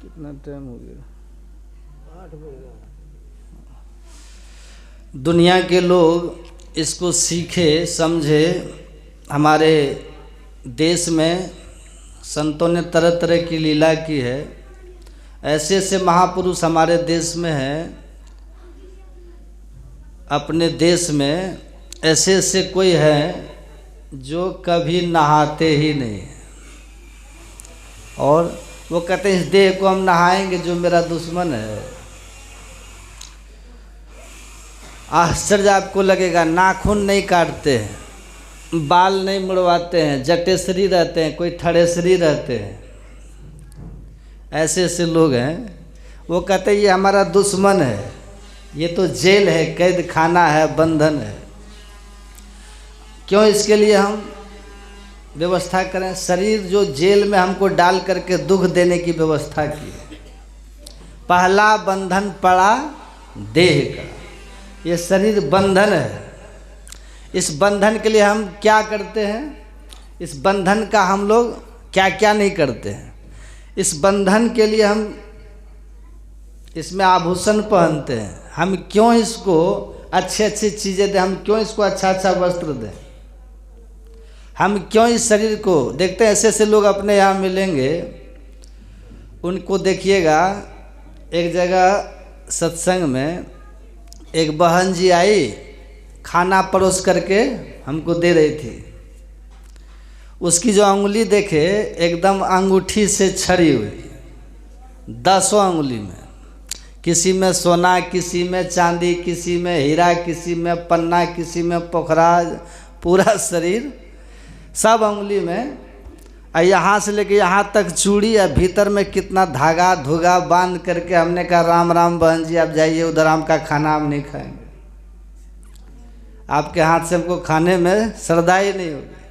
कितना टाइम हो गया? 8 बजे। दुनिया के लोग इसको सीखे समझे। हमारे देश में संतों ने तरह तरह की लीला की है। ऐसे ऐसे महापुरुष हमारे देश में हैं। अपने देश में ऐसे ऐसे कोई है जो कभी नहाते ही नहीं, और वो कहते हैं इस देह को हम नहाएंगे जो मेरा दुश्मन है। आश्चर्य आपको लगेगा, नाखून नहीं काटते हैं, बाल नहीं मुड़वाते हैं, जटेश्वरी रहते हैं, कोई थड़ेश्वरी रहते हैं। ऐसे ऐसे लोग हैं। वो कहते हैं ये हमारा दुश्मन है, ये तो जेल है, कैद खाना है, बंधन है। क्यों इसके लिए हम व्यवस्था करें? शरीर जो जेल में हमको डाल करके दुख देने की व्यवस्था की है। पहला बंधन पड़ा देह का, ये शरीर बंधन है। इस बंधन के लिए हम क्या करते हैं? इस बंधन का हम लोग क्या क्या नहीं करते हैं। इस बंधन के लिए हम इसमें आभूषण पहनते हैं। हम क्यों इसको अच्छी अच्छी चीज़ें दें? हम क्यों इसको अच्छा अच्छा वस्त्र दें? हम क्यों इस शरीर को देखते हैं? ऐसे ऐसे लोग अपने यहाँ मिलेंगे, उनको देखिएगा। एक जगह सत्संग में एक बहन जी आई, खाना परोस करके हमको दे रही थी। उसकी जो अंगुली देखे एकदम अंगूठी से छड़ी हुई, 10 अंगुली में, किसी में सोना, किसी में चांदी, किसी में हीरा, किसी में पन्ना, किसी में पोखराज, पूरा शरीर सब अंगुली में। और यहाँ से लेके यहाँ तक चूड़ी, और भीतर में कितना धागा धुगा बांध करके। हमने कहा राम राम बहन जी, आप जाइए उधर, आम का खाना हम नहीं खाएंगे, आपके हाथ से हमको खाने में श्रद्धा ही नहीं होगी।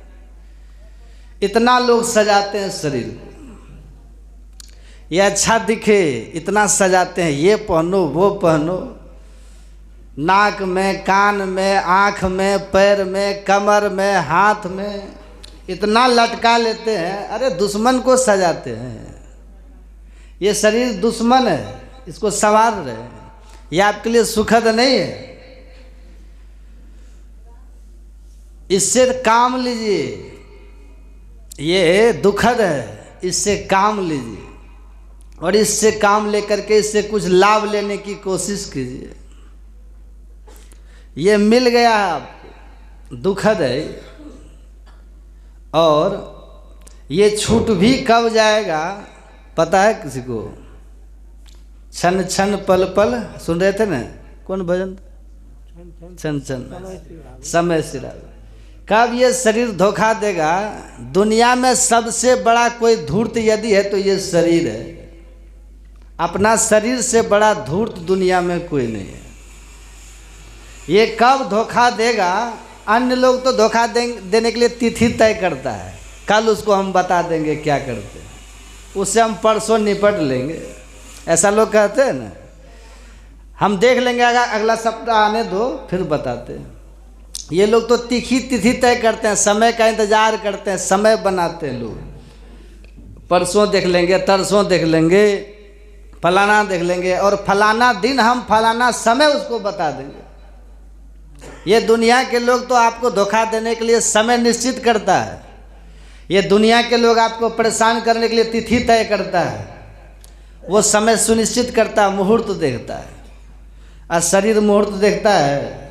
इतना लोग सजाते हैं शरीर को, ये अच्छा दिखे इतना सजाते हैं, ये पहनो वो पहनो, नाक में, कान में, आँख में, पैर में, कमर में, हाथ में, इतना लटका लेते हैं। अरे दुश्मन को सजाते हैं। ये शरीर दुश्मन है, इसको संवार रहे हैं। ये आपके लिए सुखद नहीं है। इससे काम लीजिए, ये दुखद है, इससे काम लीजिए, और इससे काम लेकर के इससे कुछ लाभ लेने की कोशिश कीजिए। ये मिल गया है आपको, दुखद है, और ये छूट भी कब जाएगा पता है किसी को? क्षण क्षण पल पल, सुन रहे थे ना कौन भजन? क्षण क्षण समय सिरा। कब ये शरीर धोखा देगा? दुनिया में सबसे बड़ा कोई धूर्त यदि है तो ये शरीर है। अपना शरीर से बड़ा धूर्त दुनिया में कोई नहीं है। ये कब धोखा देगा? अन्य लोग तो धोखा देने के लिए तिथि तय करता है, कल उसको हम बता देंगे क्या करते हैं, उससे हम परसों निपट लेंगे, ऐसा लोग कहते हैं ना। हम देख लेंगे, अगला सप्ताह आने दो फिर बताते हैं। ये लोग तो तिथि तय करते हैं, समय का इंतजार करते हैं, समय बनाते हैं लोग। परसों देख लेंगे, तरसों देख लेंगे, फलाना देख लेंगे, और फलाना दिन हम फलाना समय उसको बता देंगे। ये दुनिया के लोग तो आपको धोखा देने के लिए समय निश्चित करता है। ये दुनिया के लोग आपको परेशान करने के लिए तिथि तय करता है, वो समय सुनिश्चित करता है, मुहूर्त देखता है। और शरीर मुहूर्त देखता है?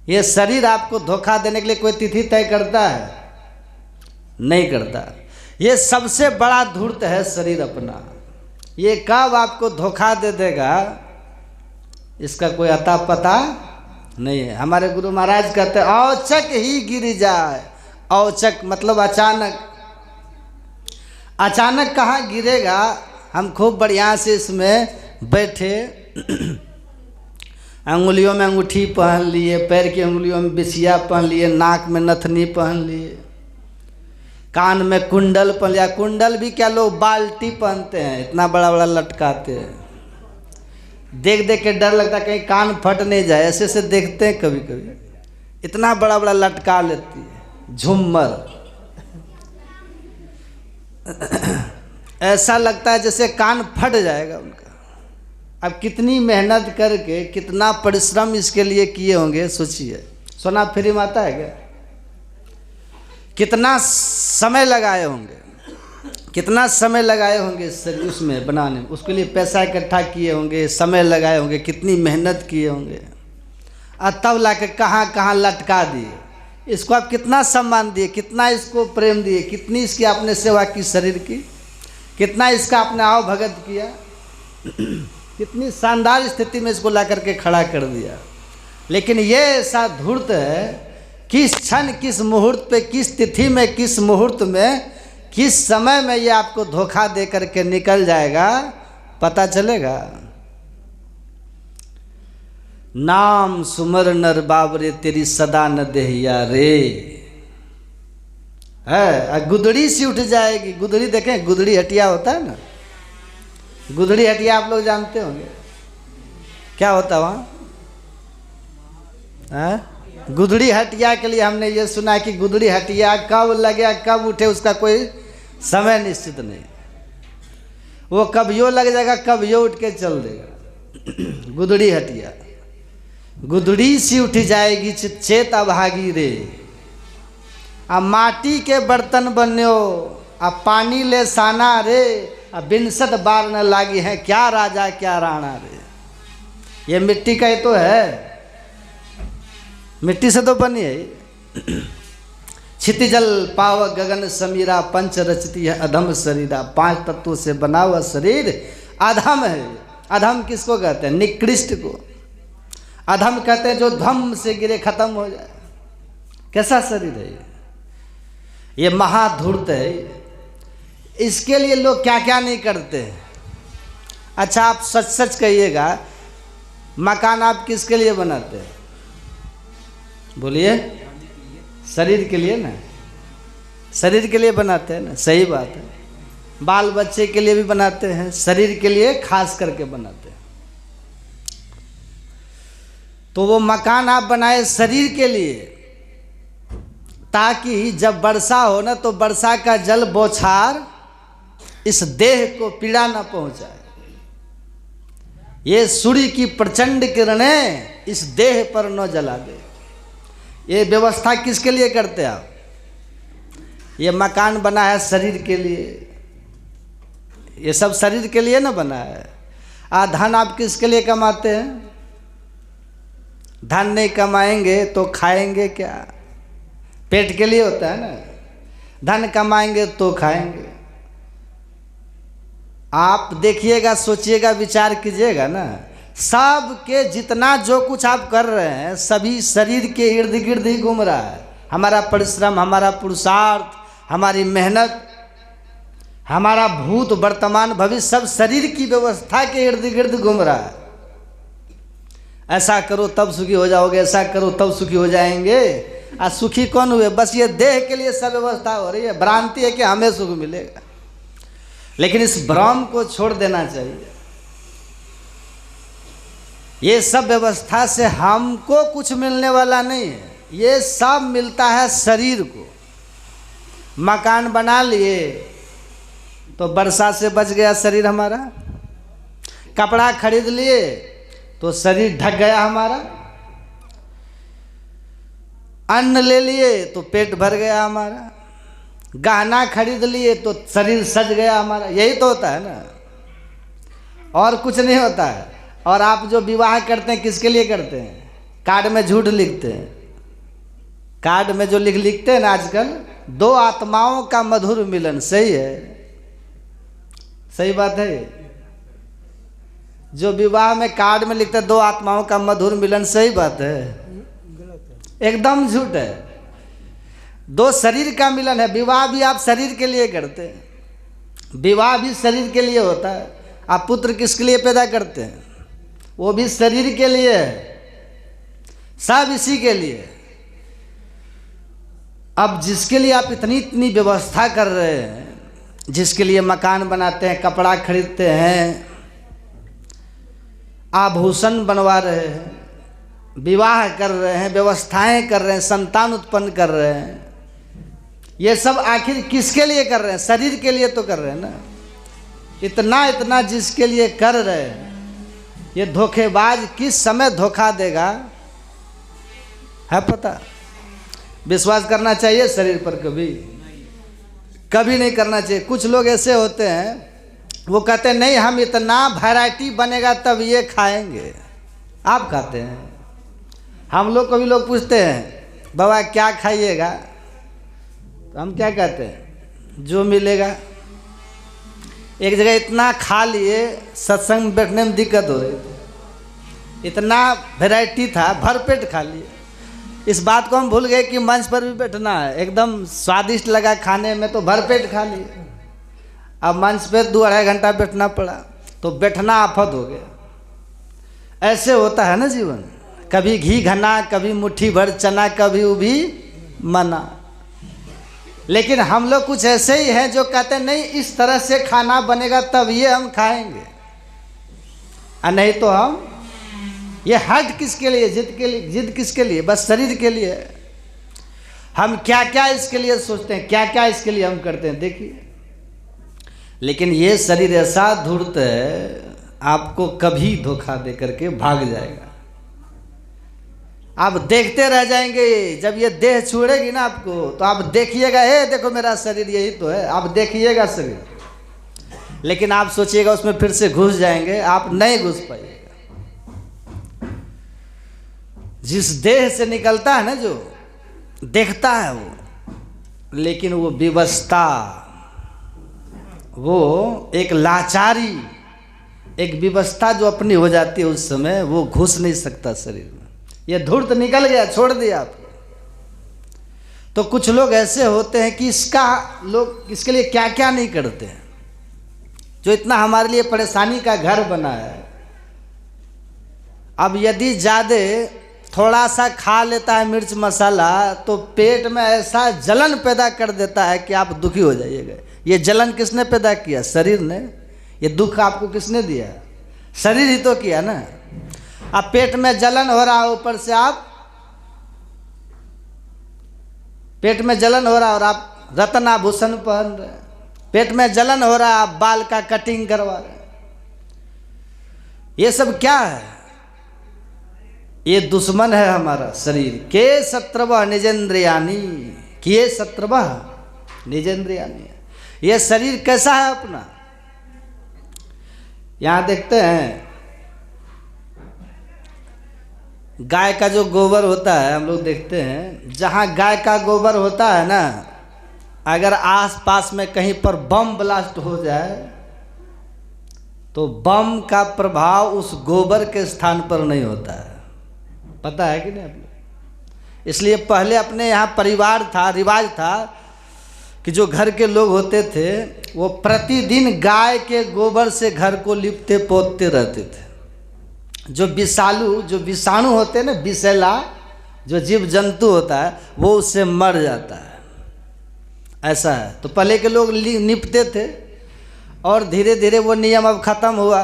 ये शरीर आपको धोखा देने के लिए कोई तिथि तय करता है? नहीं करता। ये सबसे बड़ा धूर्त है शरीर अपना। ये कब आपको धोखा दे देगा इसका कोई अता पता नहीं है। हमारे गुरु महाराज कहते हैं औचक ही गिर जाए। औचक मतलब अचानक। अचानक कहाँ गिरेगा? हम खूब बढ़िया से इसमें बैठे, अंगुलियों में अंगूठी पहन लिए, पैर की अंगुलियों में बिछिया पहन लिए, नाक में नथनी पहन लिए, कान में कुंडल पहन लिया। कुंडल भी क्या, लोग बाल्टी पहनते हैं, इतना बड़ा बड़ा लटकाते हैं। देख देख के डर लगता है कहीं कान फट नहीं जाए, ऐसे ऐसे देखते हैं कभी कभी, इतना बड़ा बड़ा लटका लेती है। झुम्मर ऐसा लगता है जैसे कान फट जाएगा उनका। अब कितनी मेहनत करके कितना परिश्रम इसके लिए किए होंगे सोचिए। सोना फ्री में आता है क्या? कितना समय लगाए होंगे, कितना समय लगाए होंगे उसमें बनाने में, उसके लिए पैसा इकट्ठा किए होंगे, समय लगाए होंगे, कितनी मेहनत किए होंगे, और तब ला के कहाँ कहाँ लटका दिए। इसको आप कितना सम्मान दिए, कितना इसको प्रेम दिए, कितनी इसकी आपने सेवा की शरीर की, कितना इसका आपने आओ भगत किया, कितनी शानदार स्थिति में इसको ला करके खड़ा कर दिया। लेकिन ये ऐसा धूर्त है, किस क्षण, किस मुहूर्त पे, किस तिथि में, किस मुहूर्त में, किस समय में ये आपको धोखा दे करके निकल जाएगा, पता चलेगा। नाम सुमर नर बाबरे तेरी सदा न देहिया रे, है गुदड़ी सी उठ जाएगी। गुदड़ी देखें, गुदड़ी हटिया होता है ना, गुदड़ी हटिया आप लोग जानते होंगे क्या होता है वहाँ? गुदड़ी हटिया के लिए हमने ये सुना कि गुदड़ी हटिया कब लगे कब उठे उसका कोई समय निश्चित नहीं, वो कब यो लग जाएगा कब यो उठ के चल देगा। गुदड़ी हटिया, गुदड़ी सी उठ जाएगी चेत अभागी रे, आ माटी के बर्तन बन्यो, आ पानी ले साना रे, आ बिनसत बार न लागी है क्या राजा क्या राणा रे। ये मिट्टी का ही तो है, मिट्टी से तो बनी है। क्षितिजल पाव गगन समीरा पंच रचती है अधम शरीरा, 5 तत्वों से बना हुआ शरीर अधम है। अधम किसको कहते हैं? निकृष्ट को अधम कहते हैं, जो धम से गिरे खत्म हो जाए। कैसा शरीर है ये महाधूर्त है। इसके लिए लोग क्या क्या नहीं करते। अच्छा आप सच सच कहिएगा, मकान आप किसके लिए बनाते हैं? बोलिए। शरीर के लिए ना, शरीर के लिए बनाते हैं ना, सही बात है। बाल बच्चे के लिए भी बनाते हैं, शरीर के लिए खास करके बनाते हैं। तो वो मकान आप बनाए शरीर के लिए, ताकि जब वर्षा हो ना तो वर्षा का जल बौछार इस देह को पीड़ा न पहुंचाए। ये सूर्य की प्रचंड किरणें इस देह पर न जला दे। ये व्यवस्था किसके लिए करते हैं आप? ये मकान बना है शरीर के लिए, ये सब शरीर के लिए ना बना है। धन आप किसके लिए कमाते हैं? धन नहीं कमाएंगे तो खाएंगे क्या? पेट के लिए होता है ना। धन कमाएंगे तो खाएंगे। आप देखिएगा, सोचिएगा, विचार कीजिएगा ना, सब के जितना जो कुछ आप कर रहे हैं सभी शरीर के इर्द गिर्द ही घूम रहा है। हमारा परिश्रम, हमारा पुरुषार्थ, हमारी मेहनत, हमारा भूत वर्तमान भविष्य सब शरीर की व्यवस्था के इर्द गिर्द घूम रहा है। ऐसा करो तब सुखी हो जाओगे, ऐसा करो तब सुखी हो जाएंगे। और सुखी कौन हुए? बस ये देह के लिए सब व्यवस्था हो रही है। भ्रांति है कि हमें सुख मिलेगा, लेकिन इस भ्रम को छोड़ देना चाहिए। ये सब व्यवस्था से हमको कुछ मिलने वाला नहीं है, ये सब मिलता है शरीर को। मकान बना लिए तो वर्षा से बच गया शरीर हमारा, कपड़ा खरीद लिए तो शरीर ढक गया हमारा, अन्न ले लिए तो पेट भर गया हमारा, गहना खरीद लिए तो शरीर सज गया हमारा। यही तो होता है ना, और कुछ नहीं होता है। और आप जो विवाह करते हैं किसके लिए करते हैं? कार्ड में झूठ लिखते हैं। कार्ड में जो लिखते हैं ना आजकल, 2 आत्माओं का मधुर मिलन। सही है, सही बात है। जो विवाह में कार्ड में लिखते हैं 2 आत्माओं का मधुर मिलन, सही बात है? एकदम झूठ है। 2 शरीर का मिलन है। विवाह भी आप शरीर के लिए करते हैं, विवाह भी शरीर के लिए होता है। आप पुत्र किसके लिए पैदा करते हैं? वो भी शरीर के लिए है, सब इसी के लिए। अब जिसके लिए आप इतनी इतनी व्यवस्था कर रहे हैं, जिसके लिए मकान बनाते हैं, कपड़ा खरीदते हैं, आभूषण बनवा रहे हैं, विवाह कर रहे हैं, व्यवस्थाएं कर रहे हैं, संतान उत्पन्न कर रहे हैं, ये सब आखिर किसके लिए कर रहे हैं? शरीर के लिए तो कर रहे हैं ना। इतना इतना जिसके लिए कर रहे हैं, ये धोखेबाज किस समय धोखा देगा है पता? विश्वास करना चाहिए शरीर पर? कभी नहीं करना चाहिए। कुछ लोग ऐसे होते हैं, वो कहते हैं नहीं हम इतना वैरायटी बनेगा तब ये खाएंगे। आप खाते हैं? हम लोग कभी लोग पूछते हैं बाबा क्या खाइएगा, तो हम क्या कहते हैं जो मिलेगा। एक जगह इतना खा लिए, सत्संग में बैठने में दिक्कत हो रही थी, इतना वैरायटी था, भरपेट खा लिए। इस बात को हम भूल गए कि मंच पर भी बैठना है। एकदम स्वादिष्ट लगा खाने में तो भरपेट खा लिए। अब मंच पे 2-2.5 घंटा बैठना पड़ा, तो बैठना आफत हो गया। ऐसे होता है ना जीवन, कभी घी घना, कभी मुट्ठी भर चना, कभी उभी मना। लेकिन हम लोग कुछ ऐसे ही हैं जो कहते हैं नहीं इस तरह से खाना बनेगा तब ये हम खाएंगे, और नहीं तो हम। ये हट किसके लिए, जिद किसके लिए? बस शरीर के लिए। हम क्या क्या इसके लिए सोचते हैं, क्या क्या इसके लिए हम करते हैं, देखिए। लेकिन ये शरीर ऐसा धूर्त है, आपको कभी धोखा दे करके भाग जाएगा। आप देखते रह जाएंगे। जब ये देह छोड़ेगी ना आपको, तो आप देखिएगा, हे देखो मेरा शरीर यही तो है, आप देखिएगा शरीर। लेकिन आप सोचिएगा उसमें फिर से घुस जाएंगे, आप नहीं घुस पाइएगा। जिस देह से निकलता है ना, जो देखता है वो, लेकिन वो विवशता, वो एक लाचारी, एक विवशता जो अपनी हो जाती है उस समय, वो घुस नहीं सकता शरीर में। ये धूर्त निकल गया, छोड़ दिया आप। तो कुछ लोग ऐसे होते हैं कि लोग इसके लिए क्या क्या नहीं करते हैं, जो इतना हमारे लिए परेशानी का घर बना है। अब यदि ज़्यादा थोड़ा सा खा लेता है मिर्च मसाला, तो पेट में ऐसा जलन पैदा कर देता है कि आप दुखी हो जाइएगा। ये जलन किसने पैदा किया? शरीर ने। ये दुख आपको किसने दिया? शरीर ही तो किया ना। अब पेट में जलन हो रहा है, ऊपर से आप पेट में जलन हो रहा है और आप रत्न आभूषण पहन रहे हैं। पेट में जलन हो रहा है, आप बाल का कटिंग करवा रहे हैं। ये सब क्या है? ये दुश्मन है हमारा शरीर। के शत्रवः निजेंद्रियानि, किए शत्रवः निजेंद्रियानि। ये शरीर कैसा है अपना? यहाँ देखते हैं गाय का जो गोबर होता है, हम लोग देखते हैं जहाँ गाय का गोबर होता है ना, अगर आस पास में कहीं पर बम ब्लास्ट हो जाए तो बम का प्रभाव उस गोबर के स्थान पर नहीं होता है। पता है कि नहीं आप लोग? इसलिए पहले अपने यहाँ परिवार था, रिवाज था कि जो घर के लोग होते थे वो प्रतिदिन गाय के गोबर से घर को लिपते पोतते रहते थे। जो विषाणु होते हैं ना, विषैला जो जीव जंतु होता है, वो उससे मर जाता है। ऐसा है। तो पहले के लोग निपते थे, और धीरे धीरे वो नियम अब ख़त्म हुआ,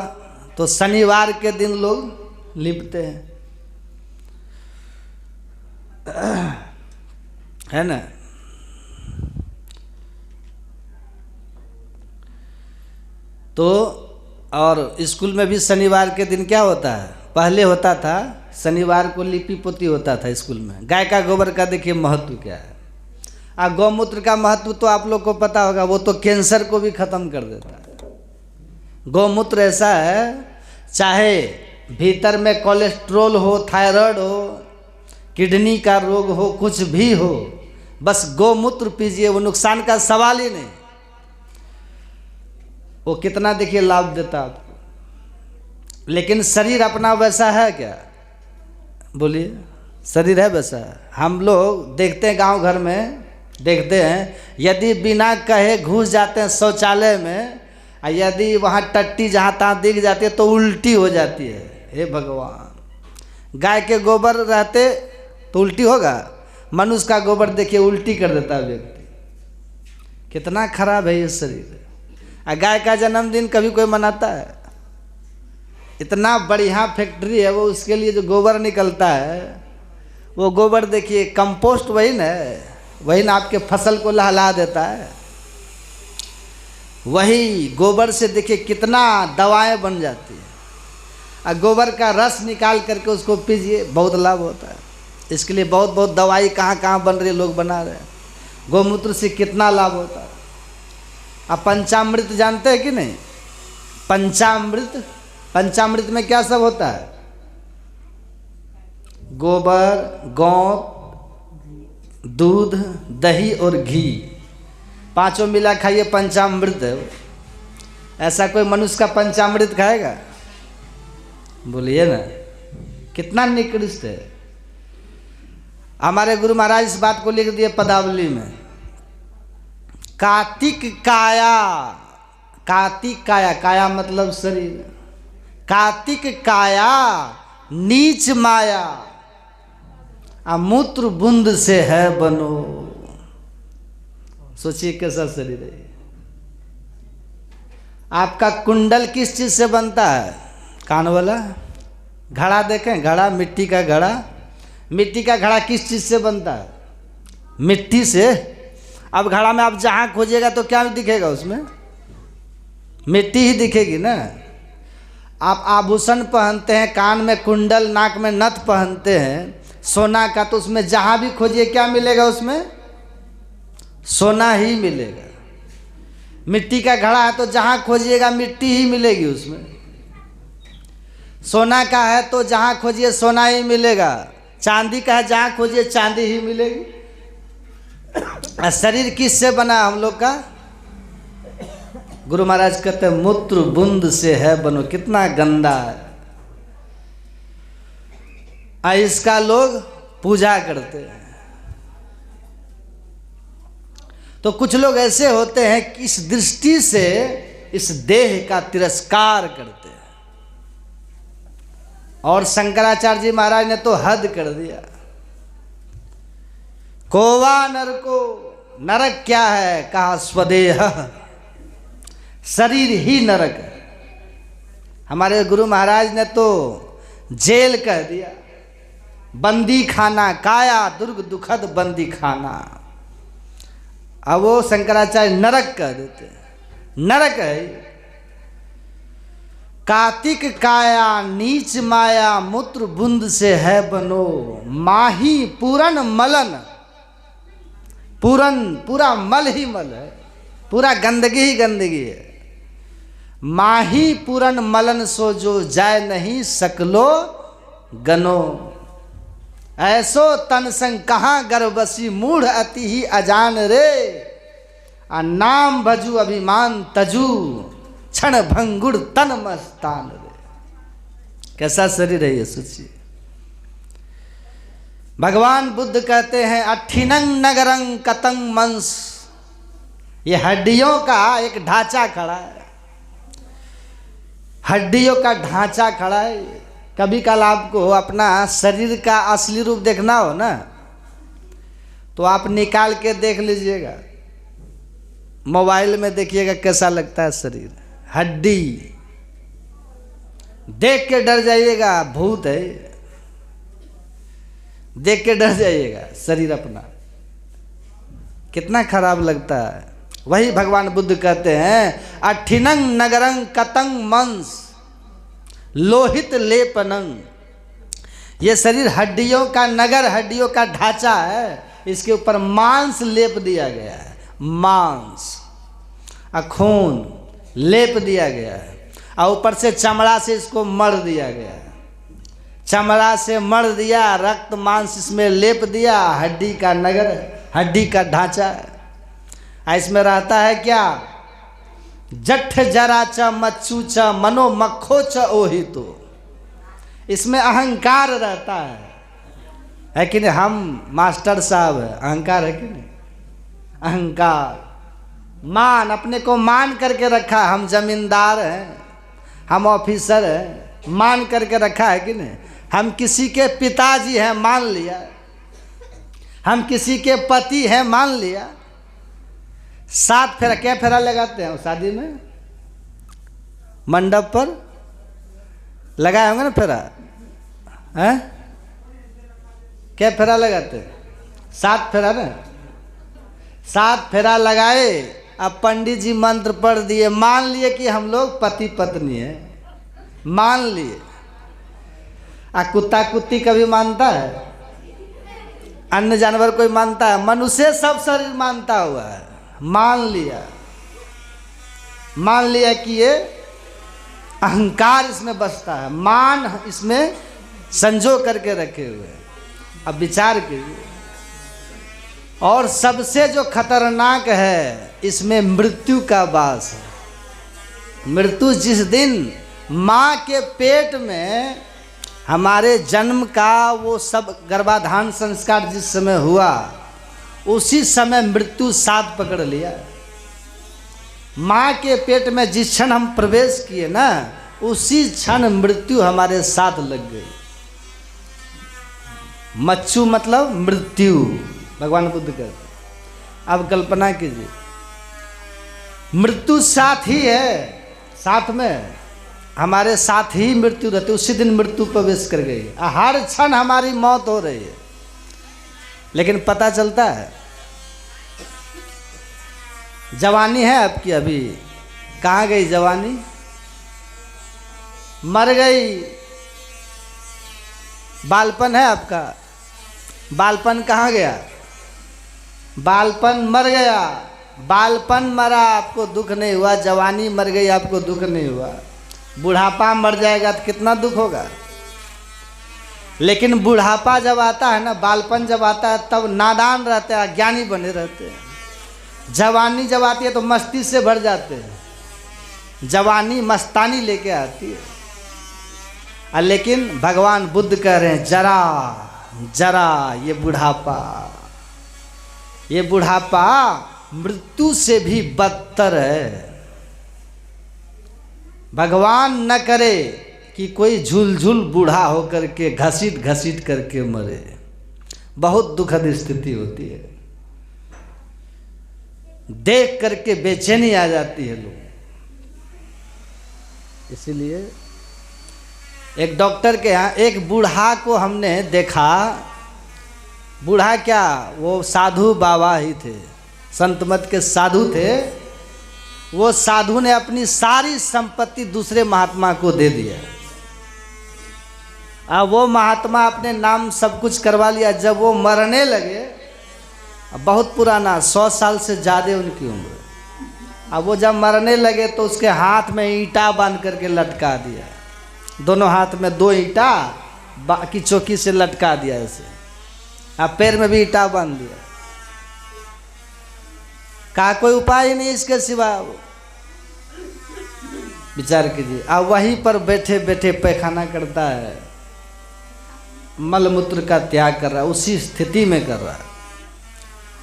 तो शनिवार के दिन लोग लिपते हैं, है ना। तो और स्कूल में भी शनिवार के दिन क्या होता है? पहले होता था शनिवार को लिपि पोती होता था स्कूल में। गाय का गोबर का देखिए महत्व क्या है। अब गौमूत्र का महत्व तो आप लोग को पता होगा, वो तो कैंसर को भी खत्म कर देता है। गौमूत्र ऐसा है, चाहे भीतर में कोलेस्ट्रोल हो, थायराइड हो, किडनी का रोग हो, कुछ भी हो, बस गौमूत्र पीजिए, वो नुकसान का सवाल ही नहीं। वो कितना देखिए लाभ देता आपको। लेकिन शरीर अपना वैसा है क्या? बोलिए, शरीर है वैसा? हम लोग देखते हैं गांव घर में, देखते हैं यदि बिना कहे घुस जाते हैं शौचालय में, और यदि वहाँ टट्टी जहाँ तहाँ दिख जाती है तो उल्टी हो जाती है। हे भगवान! गाय के गोबर रहते तो उल्टी होगा? मनुष्य का गोबर देखिए उल्टी कर देता है व्यक्ति। कितना खराब है ये शरीर। गाय का जन्मदिन कभी कोई मनाता है? इतना बढ़िया फैक्ट्री है वो, उसके लिए जो गोबर निकलता है, वो गोबर देखिए कंपोस्ट वही ना आपके फसल को लहला देता है। वही गोबर से देखिए कितना दवाएं बन जाती है। और गोबर का रस निकाल करके उसको पीजिए, बहुत लाभ होता है। इसके लिए बहुत बहुत दवाई कहाँ कहाँ बन रही है, लोग बना रहे हैं। गोमूत्र से कितना लाभ होता है। आप पंचामृत जानते हैं कि नहीं? पंचामृत, पंचामृत में क्या सब होता है? गोबर, गौ, दूध, दही और घी, पांचों मिला खाइए पंचामृत है। ऐसा कोई मनुष्य का पंचामृत खाएगा? बोलिए ना, कितना निकृष्ट है। हमारे गुरु महाराज इस बात को लिख दिए पदावली में, कार्तिक काया, कार्तिक काया, काया मतलब शरीर, कार्तिक काया नीच माया, मूत्र बूंद से है बनो। सोचिए कैसा शरीर है। आपका कुंडल किस चीज से बनता है? कान वाला घड़ा देखें, घड़ा, मिट्टी का घड़ा। मिट्टी का घड़ा किस चीज से बनता है? मिट्टी से। अब घड़ा में आप जहाँ खोजिएगा तो क्या दिखेगा? उसमें मिट्टी ही दिखेगी ना। आप आभूषण पहनते हैं, कान में कुंडल, नाक में नथ पहनते हैं सोना का, तो उसमें जहाँ भी खोजिए क्या मिलेगा? उसमें सोना ही मिलेगा। मिट्टी का घड़ा है तो जहाँ खोजिएगा मिट्टी ही मिलेगी उसमें। सोना का है तो जहाँ खोजिए सोना ही मिलेगा। चांदी का है, जहाँ खोजिए चांदी ही मिलेगी। शरीर किससे बना है हम लोग का? गुरु महाराज कहते हैं मूत्र बूंद से है बनो। कितना गंदा है। इसका लोग पूजा करते हैं। तो कुछ लोग ऐसे होते हैं कि इस दृष्टि से इस देह का तिरस्कार करते हैं। और शंकराचार्य जी महाराज ने तो हद कर दिया। कोवा नरको, नरक क्या है? कहा स्वदेह, शरीर ही नरक है। हमारे गुरु महाराज ने तो जेल कह दिया, बंदी खाना, काया दुर्ग दुखद बंदी खाना। अब वो शंकराचार्य नरक कह देते हैं। नरक है। कार्तिक काया नीच माया, मूत्र बूंद से है बनो, माही पूरन मलन। पूरन पूरा मल ही मल है, पूरा गंदगी ही गंदगी है। माही पूरन मलन सो जो जाय नहीं सकलो गनो। ऐसो तन संग कहाँ गर्भसी, मूढ़ अति ही अजान रे। नाम भजू अभिमान तजू, क्षण भंगुर तन मस्तान रे। कैसा शरीर है ये, सोचिए। भगवान बुद्ध कहते हैं अठिनंग नगरंग कतंग मंस। ये हड्डियों का एक ढांचा खड़ा है। हड्डियों का ढांचा खड़ा है। कभी कल आपको अपना शरीर का असली रूप देखना हो ना, तो आप निकाल के देख लीजिएगा, मोबाइल में देखिएगा कैसा लगता है शरीर। हड्डी देख के डर जाइएगा, भूत है। देख के डर जाइएगा शरीर अपना, कितना खराब लगता है। वही भगवान बुद्ध कहते हैं अठिनंग नगरंग कतंग मंस, लोहित लेपनंग। ये शरीर हड्डियों का नगर, हड्डियों का ढांचा है। इसके ऊपर मांस लेप दिया गया है, मांस, खून लेप दिया गया है। और ऊपर से चमड़ा से इसको मढ़ दिया गया है। चमड़ा से मढ़ दिया, रक्त मांस इसमें लेप दिया। हड्डी का नगर, हड्डी का ढांचा है। इसमें रहता है क्या? जठ जरा च मच्चू च मनो मक्खो च ओहि। तो इसमें अहंकार रहता है कि नहीं? हम मास्टर साहब है, अहंकार है कि नहीं? अहंकार, मान, अपने को मान करके रखा। हम जमींदार हैं, हम ऑफिसर हैं, मान करके रखा है कि नहीं? हम किसी के पिताजी हैं, मान लिया। हम किसी के पति हैं, मान लिया। 7 फेरा, क्या फेरा लगाते हैं शादी में? मंडप पर लगाए होंगे ना फेरा, हैं? क्या फेरा लगाते हैं? 7 फेरा ना। 7 फेरा लगाए अब पंडित जी मंत्र पढ़ दिए, मान लिए कि हम लोग पति पत्नी है, मान लिए। कुत्ता कुत्ती कभी मानता है? अन्य जानवर कोई मानता है? मनुष्य सब शरीर मानता हुआ है, मान लिया। मान लिया कि ये अहंकार इसमें बसता है, मान इसमें संजो करके रखे हुए हैं। अब विचार कीजिए। और सबसे जो खतरनाक है, इसमें मृत्यु का वास है। मृत्यु जिस दिन माँ के पेट में हमारे जन्म का वो सब गर्भाधान संस्कार जिस समय हुआ, उसी समय मृत्यु साथ पकड़ लिया। माँ के पेट में जिस क्षण हम प्रवेश किए ना, उसी क्षण मृत्यु हमारे साथ लग गई। मच्छु मतलब मृत्यु, भगवान बुद्ध कहते हैं। अब कल्पना कीजिए, मृत्यु साथ ही है, साथ में हमारे साथ ही मृत्यु रहती, उसी दिन मृत्यु प्रवेश कर गई। हर क्षण हमारी मौत हो रही है, लेकिन पता चलता है। जवानी है आपकी, अभी कहाँ गई जवानी? मर गई। बालपन है आपका, बालपन कहाँ गया? बालपन मर गया। बालपन मरा, आपको दुख नहीं हुआ। जवानी मर गई, आपको दुख नहीं हुआ। बुढ़ापा मर जाएगा तो कितना दुख होगा। लेकिन बुढ़ापा जब आता है ना, बालपन जब आता है, तब नादान रहते हैं, अज्ञानी बने रहते हैं। जवानी जब आती है तो मस्ती से भर जाते हैं, जवानी मस्तानी लेके आती है। लेकिन भगवान बुद्ध कह रहे हैं, जरा जरा ये बुढ़ापा मृत्यु से भी बदतर है। भगवान न करे कि कोई झुलझुल बूढ़ा होकर के घसीट घसीट करके मरे। बहुत दुखद स्थिति होती है, देख करके बेचैनी आ जाती है लोग। इसीलिए एक डॉक्टर के यहाँ एक बूढ़ा को हमने देखा। बूढ़ा क्या, वो साधु बाबा ही थे, संत मत के साधु थे। वो साधु ने अपनी सारी संपत्ति दूसरे महात्मा को दे दिया। अब वो महात्मा अपने नाम सब कुछ करवा लिया। जब वो मरने लगे, बहुत पुराना, 100 साल से ज़्यादा उनकी उम्र। अब वो जब मरने लगे तो उसके हाथ में ईंटा बांध करके लटका दिया। दोनों हाथ में 2 ईंटा बाकी चौकी से लटका दिया ऐसे। अब पैर में भी ईंटा बांध दिया। कहा कोई उपाय ही नहीं इसके सिवा। विचार कीजिए। अब वहीं पर बैठे बैठे पैखाना करता है, मलमूत्र का त्याग कर रहा है, उसी स्थिति में कर रहा है।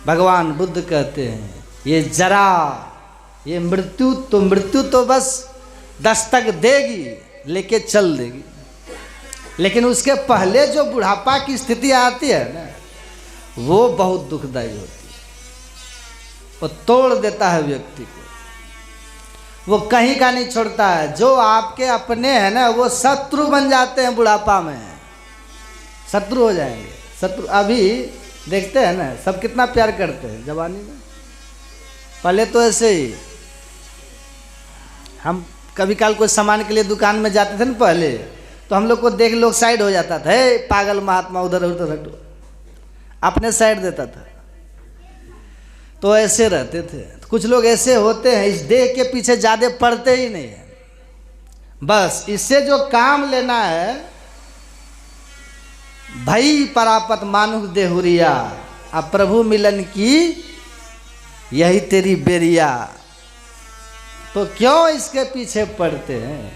भगवान बुद्ध कहते हैं, ये जरा, ये मृत्यु तो बस दस्तक देगी, लेके चल देगी। लेकिन उसके पहले जो बुढ़ापा की स्थिति आती है ना, वो बहुत दुखदायी होती है। वो तोड़ देता है व्यक्ति को, वो कहीं का नहीं छोड़ता है। जो आपके अपने हैं ना, वो शत्रु बन जाते हैं बुढ़ापा में, शत्रु हो जाएंगे। शत्रु अभी देखते हैं ना, सब कितना प्यार करते हैं जवानी में। पहले तो ऐसे ही, हम कभी काल कोई सामान के लिए दुकान में जाते थे ना पहले, तो हम लोग को देख लोग साइड हो जाता था, हे पागल महात्मा, उधर उधर हटो, अपने साइड देता था। तो ऐसे रहते थे। कुछ लोग ऐसे होते हैं, इस देह के पीछे ज़्यादा पड़ते ही नहीं है, बस इससे जो काम लेना है, भई परापत मानुष देहुरिया, अब प्रभु मिलन की यही तेरी बेरिया। तो क्यों इसके पीछे पड़ते हैं?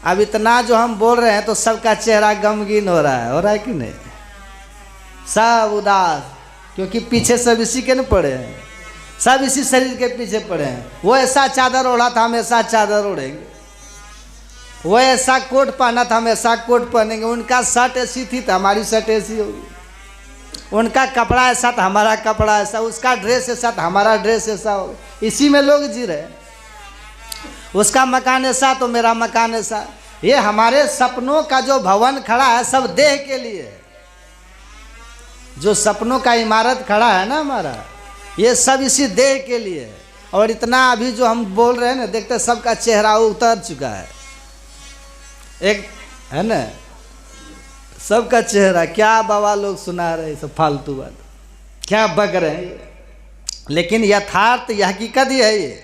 अब इतना जो हम बोल रहे हैं तो सबका चेहरा गमगीन हो रहा है कि नहीं? सब उदास, क्योंकि पीछे सब इसी के न पड़े हैं, सब इसी शरीर के पीछे पड़े हैं। वो ऐसा चादर ओढ़ा था, हम ऐसा चादर ओढ़ेंगे। वो ऐसा कोट पहना था, हम ऐसा कोट पहनेंगे। उनका शर्ट ऐसी थी तो हमारी शर्ट ऐसी होगी। उनका कपड़ा ऐसा तो हमारा कपड़ा ऐसा, उसका ड्रेस ऐसा तो हमारा ड्रेस ऐसा होगा। इसी में लोग जी रहे हैं। उसका मकान ऐसा तो मेरा मकान ऐसा। ये हमारे सपनों का जो भवन खड़ा है, सब देह के लिए। जो सपनों का इमारत खड़ा है ना हमारा, ये सब इसी देह के लिए। और इतना अभी जो हम बोल रहे हैं ना, देखते सबका चेहरा उतर चुका है, एक है ना, सबका चेहरा, क्या बाबा लोग सुना रहे हैं सब फालतू बात, क्या बक रहे हैं ये। लेकिन यथार्थ यह हकीकत ही है ये,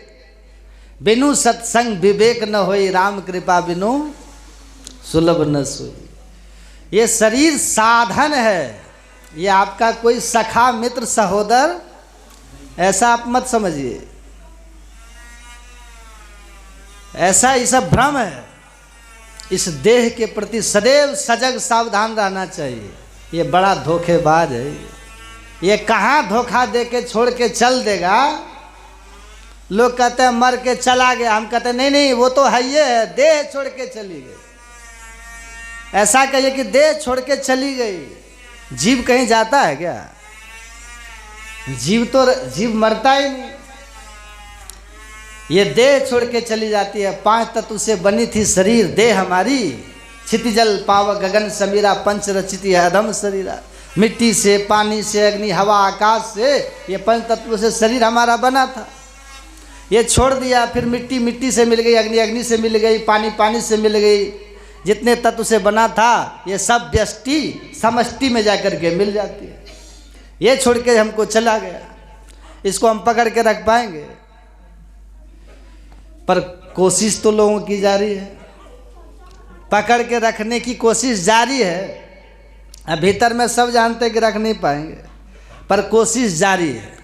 बिनु सत्संग विवेक न होई, राम कृपा बिनु सुलभ न सोई। ये शरीर साधन है, ये आपका कोई सखा मित्र सहोदर ऐसा आप मत समझिए, ऐसा ही सब भ्रम है। इस देह के प्रति सदैव सजग सावधान रहना चाहिए। ये बड़ा धोखेबाज है, ये कहाँ धोखा दे के छोड़ के चल देगा। लोग कहते हैं मर के चला गया, हम कहते हैं नहीं नहीं वो तो है, ये है देह छोड़ के चली गई। ऐसा कहिए कि देह छोड़ के चली गई। जीव कहीं जाता है क्या? जीव मरता ही नहीं, ये देह छोड़ के चली जाती है। 5 तत्व से बनी थी शरीर देह हमारी, क्षितिजल पावक गगन समीरा, पंच रचित अधम शरीरा। मिट्टी से, पानी से, अग्नि, हवा, आकाश से, ये 5 तत्वों से शरीर हमारा बना था। ये छोड़ दिया, फिर मिट्टी से मिल गई, अग्नि से मिल गई, पानी से मिल गई। जितने तत्व से बना था ये सब व्यष्टि समष्टि में जाकर के मिल जाती है। ये छोड़ के हमको चला गया, इसको हम पकड़ के रख पाएंगे? पर कोशिश तो लोगों की जारी है, पकड़ के रखने की कोशिश जारी है। अब भीतर में सब जानते हैं कि रख नहीं पाएंगे, पर कोशिश जारी है।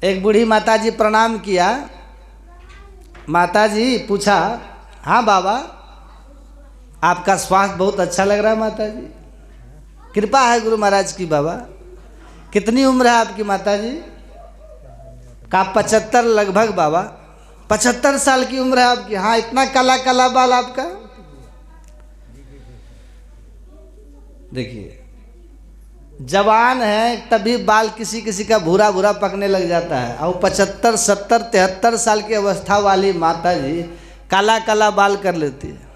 एक बूढ़ी माताजी प्रणाम किया, माताजी पूछा, हाँ बाबा आपका स्वास्थ्य बहुत अच्छा लग रहा है माताजी, कृपा है गुरु महाराज की। बाबा कितनी उम्र है आपकी माताजी? का 75 लगभग। बाबा 75 साल की उम्र है आपकी? हाँ, इतना काला काला बाल आपका। देखिए जवान है तभी बाल किसी किसी का भूरा भूरा पकने लग जाता है, और 75, 70, 73 साल की अवस्था वाली माता जी काला काला बाल कर लेती है।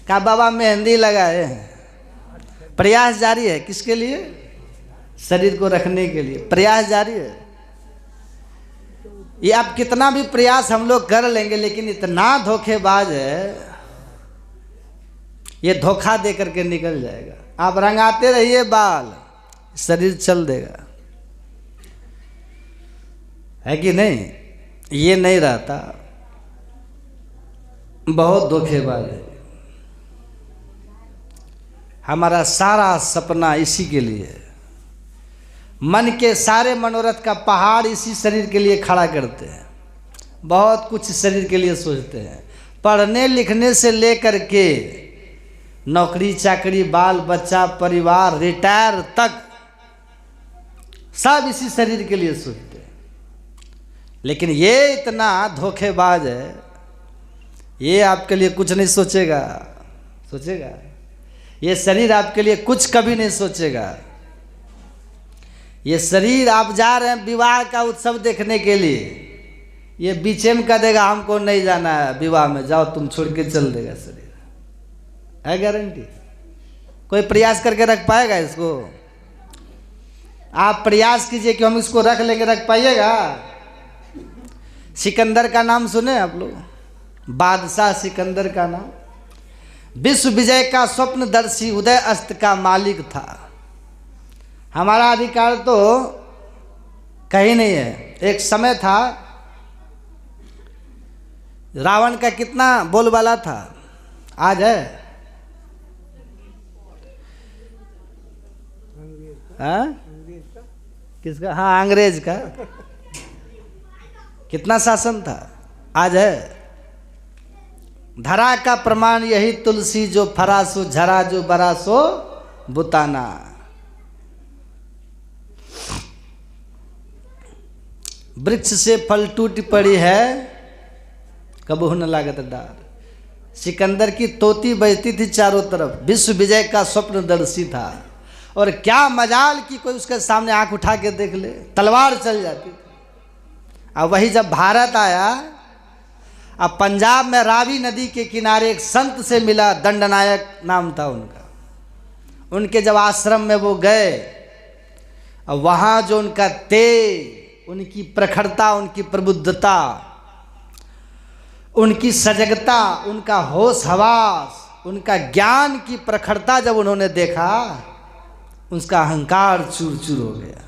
का बाबा मेहंदी लगाए हैं, प्रयास जारी है। किसके लिए? शरीर को रखने के लिए प्रयास जारी है। ये आप कितना भी प्रयास हम लोग कर लेंगे, लेकिन इतना धोखेबाज है, ये धोखा दे करके निकल जाएगा। आप रंगाते रहिए बाल, शरीर चल देगा, है कि नहीं? ये नहीं रहता, बहुत धोखेबाज है। हमारा सारा सपना इसी के लिए है, मन के सारे मनोरथ का पहाड़ इसी शरीर के लिए खड़ा करते हैं। बहुत कुछ शरीर के लिए सोचते हैं, पढ़ने लिखने से लेकर के नौकरी चाकरी, बाल बच्चा, परिवार, रिटायर तक सब इसी शरीर के लिए सोचते हैं। लेकिन ये इतना धोखेबाज है, ये आपके लिए कुछ नहीं सोचेगा। ये शरीर आपके लिए कुछ कभी नहीं सोचेगा। ये शरीर, आप जा रहे हैं विवाह का उत्सव देखने के लिए, ये बीचे में कह देगा हमको नहीं जाना है विवाह में, जाओ तुम छोड़ के चल देगा शरीर। है गारंटी? कोई प्रयास करके रख पाएगा इसको? आप प्रयास कीजिए कि हम इसको रख लेंगे, रख पाइएगा? सिकंदर का नाम सुने आप लोग? बादशाह सिकंदर का नाम, विश्व विजय का स्वप्नदर्शी, उदय अस्त का मालिक था। हमारा अधिकार तो कहीं नहीं है। एक समय था, रावण का कितना बोलबाला था, आज है? हाँ? किसका? हाँ, अंग्रेज का। कितना शासन था, आज है? धरा का प्रमाण यही तुलसी, जो फरासो झरा, जो बरासो बुताना। वृक्ष से फल टूट पड़ी है, कबहू न लागत डार। सिकंदर की तोती बजती थी चारों तरफ, विश्व विजय का स्वप्नदर्शी था। और क्या मजाल कि कोई उसके सामने आंख उठा के देख ले, तलवार चल जाती थी। अब वही जब भारत आया, अब पंजाब में रावी नदी के किनारे एक संत से मिला, दंडनायक नाम था उनका। उनके जब आश्रम में वो गए, और वहाँ जो उनका तेज, उनकी प्रखरता, उनकी प्रबुद्धता, उनकी सजगता, उनका होश हवास, उनका ज्ञान की प्रखरता जब उन्होंने देखा, उसका अहंकार चूर चूर हो गया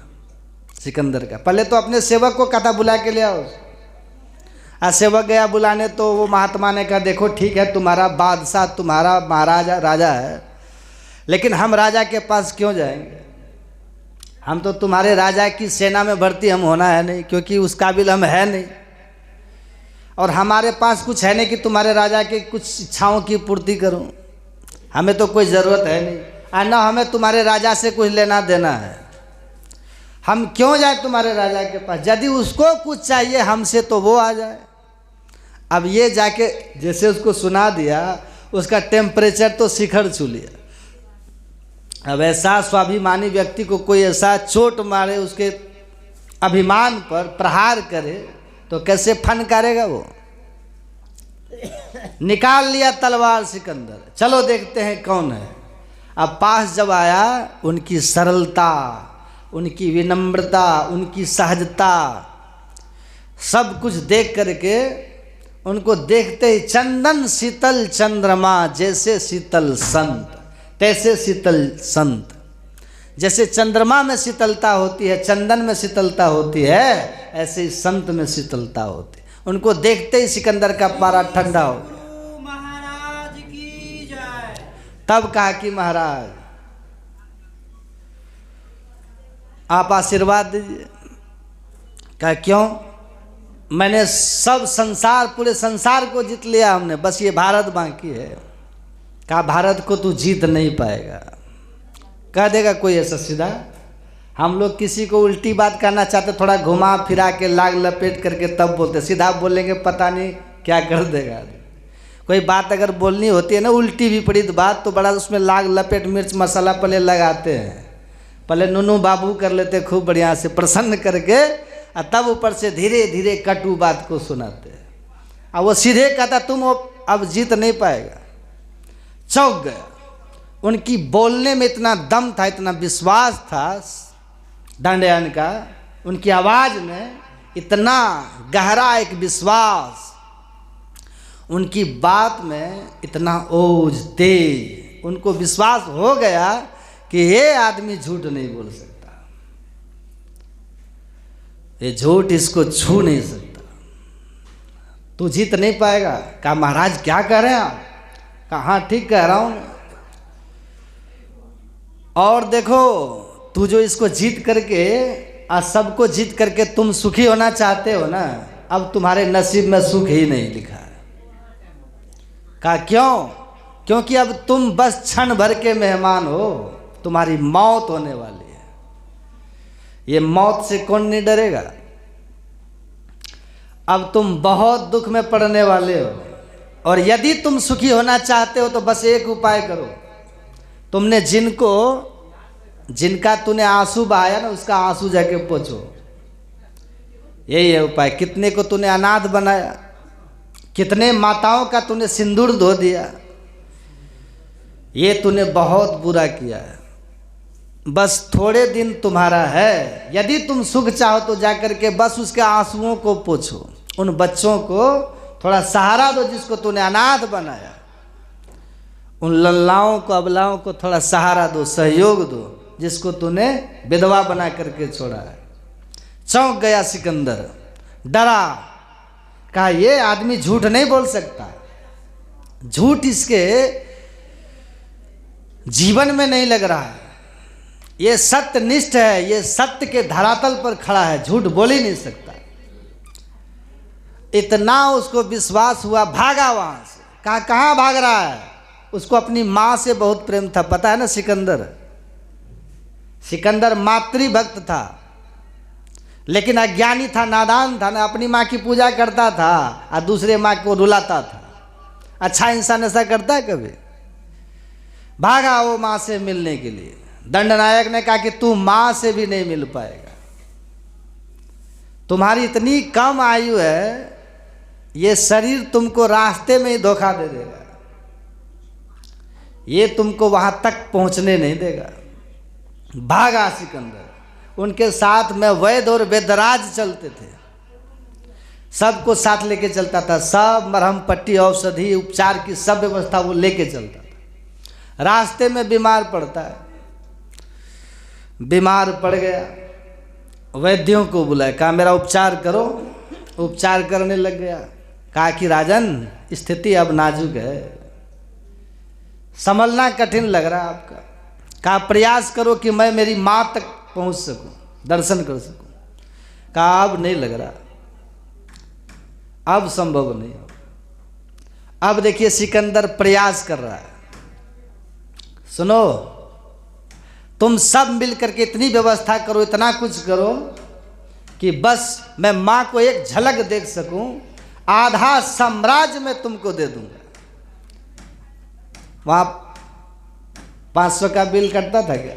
सिकंदर का। पहले तो अपने सेवक को कहा बुला के ले आओ। सेवक गया बुलाने, तो वो महात्मा ने कहा देखो ठीक है, तुम्हारा बादशाह, तुम्हारा महाराजा राजा है, लेकिन हम राजा के पास क्यों जाएंगे? हम तो तुम्हारे राजा की सेना में भर्ती हम होना है नहीं, क्योंकि उस काबिल हम है नहीं, और हमारे पास कुछ है नहीं कि तुम्हारे राजा की कुछ इच्छाओं की पूर्ति करूं। हमें तो कोई ज़रूरत है नहीं, और ना हमें तुम्हारे राजा से कुछ लेना देना है। हम क्यों जाए तुम्हारे राजा के पास? यदि उसको कुछ चाहिए हमसे तो वो आ जाए। अब ये जाके जैसे उसको सुना दिया, उसका टेम्परेचर तो शिखर छू लिया। अब ऐसा स्वाभिमानी व्यक्ति को कोई ऐसा चोट मारे, उसके अभिमान पर प्रहार करे, तो कैसे फन करेगा वो? निकाल लिया तलवार सिकंदर, चलो देखते हैं कौन है। अब पास जब आया, उनकी सरलता, उनकी विनम्रता, उनकी सहजता, सब कुछ देख करके, उनको देखते ही चंदन शीतल चंद्रमा जैसे शीतल संत, तैसे शीतल संत। जैसे चंद्रमा में शीतलता होती है, चंदन में शीतलता होती है, ऐसे ही संत में शीतलता होती है। उनको देखते ही सिकंदर का पारा ठंडा हो गया। महाराज की जय। तब कहा कि महाराज आप आशीर्वाद दीजिए। कहा क्यों? मैंने सब संसार, पूरे संसार को जीत लिया हमने, बस ये भारत बाकी है। कहा भारत को तू जीत नहीं पाएगा। कह देगा कोई ऐसा सीधा? हम लोग किसी को उल्टी बात करना चाहते, थोड़ा घुमा फिरा के लाग लपेट करके तब बोलते, सीधा बोलेंगे पता नहीं क्या कर देगा। कोई बात अगर बोलनी होती है ना, उल्टी भी पड़ी बात, तो बड़ा उसमें लाग लपेट मिर्च मसाला पहले लगाते हैं, पहले नूनू बाबू कर लेते खूब बढ़िया से प्रसन्न करके, और तब ऊपर से धीरे धीरे कटु बात को सुनाते हैं। और वो सीधे कहता तुम अब जीत नहीं पाएगा। चौंक गया। उनकी बोलने में इतना दम था, इतना विश्वास था दंडयान का, उनकी आवाज़ में इतना गहरा एक विश्वास, उनकी बात में इतना ओज तेज, उनको विश्वास हो गया कि ये आदमी झूठ नहीं बोल सकता, ये झूठ इसको छू नहीं सकता, तू जीत नहीं पाएगा। कहा महाराज क्या कह रहे हैं आप? कहा हाँ ठीक कह रहा हूँ। और देखो तू जो इसको जीत करके, आज सबको जीत करके तुम सुखी होना चाहते हो ना, अब तुम्हारे नसीब में सुख ही नहीं लिखा है। कहा क्यों? क्योंकि अब तुम बस क्षण भर के मेहमान हो, तुम्हारी मौत होने वाली है। ये मौत से कौन नहीं डरेगा? अब तुम बहुत दुख में पड़ने वाले हो, और यदि तुम सुखी होना चाहते हो तो बस एक उपाय करो। तुमने जिनका तूने आंसू बहाया ना, उसका आंसू जाके पोंछो, यही है उपाय। कितने को तूने अनाथ बनाया, कितने माताओं का तूने सिंदूर धो दिया, ये तूने बहुत बुरा किया है। बस थोड़े दिन तुम्हारा है, यदि तुम सुख चाहो तो जाकर के बस उसके आंसुओं को पोंछो, उन बच्चों को थोड़ा सहारा दो जिसको तूने अनाथ बनाया, उन लल्लाओं को, अबलाओं को थोड़ा सहारा दो, सहयोग दो, जिसको तूने विधवा बना करके छोड़ा है। चौंक गया सिकंदर, डरा। कहा ये आदमी झूठ नहीं बोल सकता, झूठ इसके जीवन में नहीं लग रहा है, ये सत्यनिष्ठ है, ये सत्य के धरातल पर खड़ा है, झूठ बोल ही नहीं सकता। इतना उसको विश्वास हुआ, भागा वहां से। कहा कहाँ भाग रहा है? उसको अपनी माँ से बहुत प्रेम था, पता है ना। सिकंदर मातृभक्त था, लेकिन अज्ञानी था, नादान था ना, अपनी माँ की पूजा करता था और दूसरे माँ को रुलाता था। अच्छा इंसान ऐसा करता है कभी? भागा वो माँ से मिलने के लिए। दंडनायक ने कहा कि तू माँ से भी नहीं मिल पाएगा, तुम्हारी इतनी कम आयु है, ये शरीर तुमको रास्ते में ही धोखा दे देगा, ये तुमको वहां तक पहुंचने नहीं देगा। भागा सिकंदर, उनके साथ में वैद्य और वेदराज चलते थे, सबको साथ लेके चलता था, सब मरहम पट्टी औषधि उपचार की सब व्यवस्था वो लेके चलता था। रास्ते में बीमार पड़ता है, बीमार पड़ गया, वैद्यों को बुलाया, कहा मेरा उपचार करो। उपचार करने लग गया, कहा कि राजन स्थिति अब नाजुक है, संभलना कठिन लग रहा है आपका, कहा प्रयास करो कि मैं मेरी माँ तक पहुँच सकूँ, दर्शन कर सकूँ। कहा अब नहीं लग रहा, अब संभव नहीं हो। अब देखिए सिकंदर प्रयास कर रहा है, सुनो तुम सब मिल करके इतनी व्यवस्था करो, इतना कुछ करो कि बस मैं माँ को एक झलक देख सकूं, आधा साम्राज्य मैं तुमको दे दूंगा। वहाँ 500 का बिल कटता था क्या?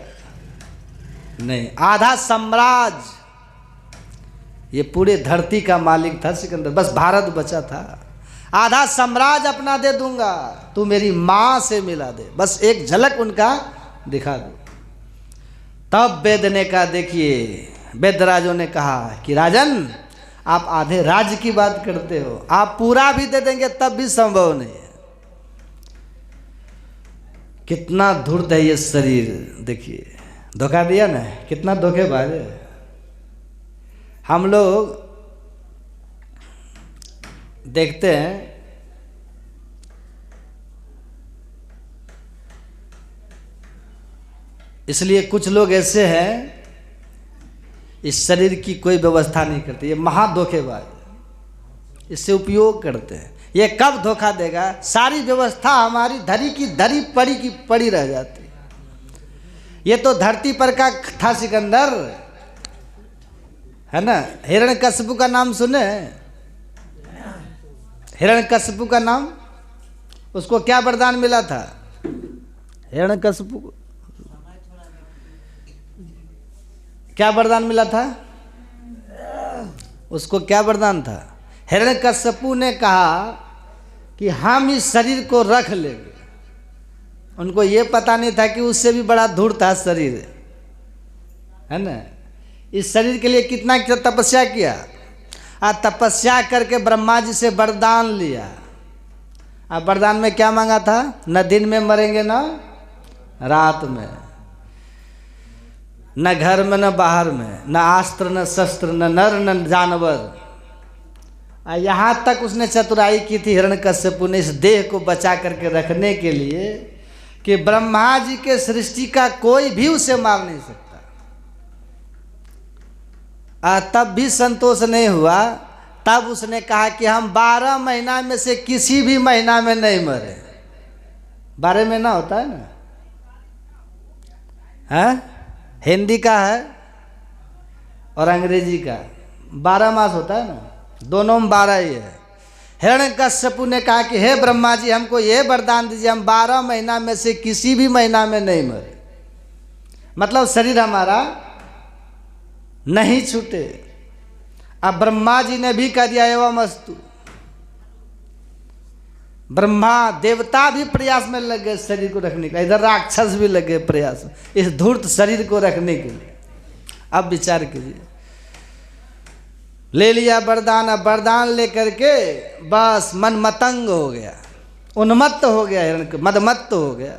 नहीं, आधा साम्राज्य, ये पूरे धरती का मालिक था सिकंदर, बस भारत बचा था। आधा साम्राज्य अपना दे दूंगा, तू मेरी माँ से मिला दे, बस एक झलक उनका दिखा दो। तब वेद ने कहा, देखिए वेदराजों ने कहा कि राजन आप आधे राज्य की बात करते हो, आप पूरा भी दे देंगे तब भी संभव नहीं है। कितना धूर्त है ये शरीर, देखिए धोखा दिया ना, कितना धोखेबाज है। हम लोग देखते हैं इसलिए कुछ लोग ऐसे हैं इस शरीर की कोई व्यवस्था नहीं करते, ये महा धोखेबाज, इससे उपयोग करते हैं। ये कब धोखा देगा? सारी व्यवस्था हमारी धरी की धरी पड़ी की पड़ी रह जाती। ये तो धरती पर का था सिकंदर, है ना। हिरण्यकशिपु का नाम सुने? हिरण्यकशिपु का नाम, उसको क्या वरदान मिला था? हिरण्यकशिपु को क्या वरदान मिला था? उसको क्या वरदान था? हिरण्यकशिपु ने कहा कि हम इस शरीर को रख लेंगे। उनको ये पता नहीं था कि उससे भी बड़ा धूर्त था शरीर, है ना। इस शरीर के लिए कितना तपस्या किया, तपस्या करके ब्रह्मा जी से वरदान लिया। अब वरदान में क्या मांगा था? न दिन में मरेंगे न रात में, न घर में न बाहर में, न अस्त्र न शस्त्र, न नर न जानवर। यहाँ तक उसने चतुराई की थी हिरण्यकशिपु ने इस देह को बचा करके रखने के लिए कि ब्रह्मा जी के सृष्टि का कोई भी उसे मार नहीं सकता। तब भी संतोष नहीं हुआ, तब उसने कहा कि हम 12 महीना में से किसी भी महीना में नहीं मरे। 12 महीना होता है ना, है हिंदी का है और अंग्रेजी का 12 मास होता है ना, दोनों में 12 ही है। हिरण्यकशिपु ने कहा कि हे ब्रह्मा जी हमको ये वरदान दीजिए, हम 12 महीना में से किसी भी महीना में नहीं मरे, मतलब शरीर हमारा नहीं छूटे। अब ब्रह्मा जी ने भी कह दिया एवं अस्तु। ब्रह्मा देवता भी प्रयास में लग गए शरीर को रखने का, इधर राक्षस भी लग गए प्रयास इस धूर्त शरीर को रखने के लिए। अब विचार कीजिए, ले लिया वरदान, अब वरदान लेकर के बस मन मतंग हो गया, उन्मत्त हो गया, मदमत्त हो गया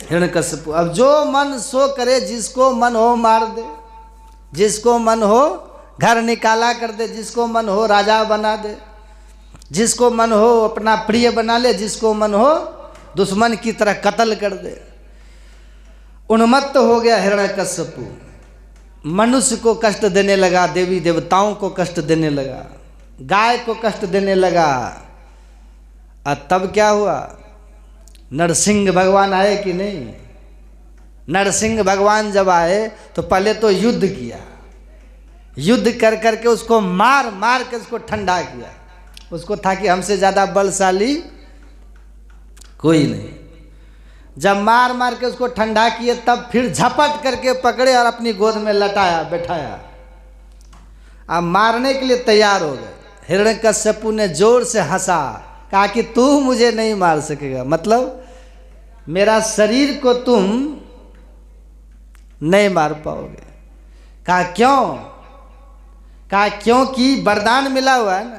हिरण्यकशिपु। अब जो मन सो करे, जिसको मन हो मार दे, जिसको मन हो घर निकाला कर दे, जिसको मन हो राजा बना दे, जिसको मन हो अपना प्रिय बना ले, जिसको मन हो दुश्मन की तरह कत्ल कर दे। उन्मत्त हो गया हिरण्यकशिपु, मनुष्य को कष्ट देने लगा, देवी देवताओं को कष्ट देने लगा, गाय को कष्ट देने लगा। और तब क्या हुआ? नरसिंह भगवान आए कि नहीं? नरसिंह भगवान जब आए तो पहले तो युद्ध किया, युद्ध कर करके उसको मार मार के उसको ठंडा किया। उसको था कि हमसे ज़्यादा बलशाली कोई नहीं। जब मार मार के उसको ठंडा किए तब फिर झपट करके पकड़े और अपनी गोद में लटाया बैठाया। अब मारने के लिए तैयार हो गए। हिरण्यकशिपु ने जोर से हंसा, कहा कि तू मुझे नहीं मार सकेगा, मतलब मेरा शरीर को तुम नहीं मार पाओगे, कहा क्यों? कहा क्योंकि वरदान मिला हुआ है ना।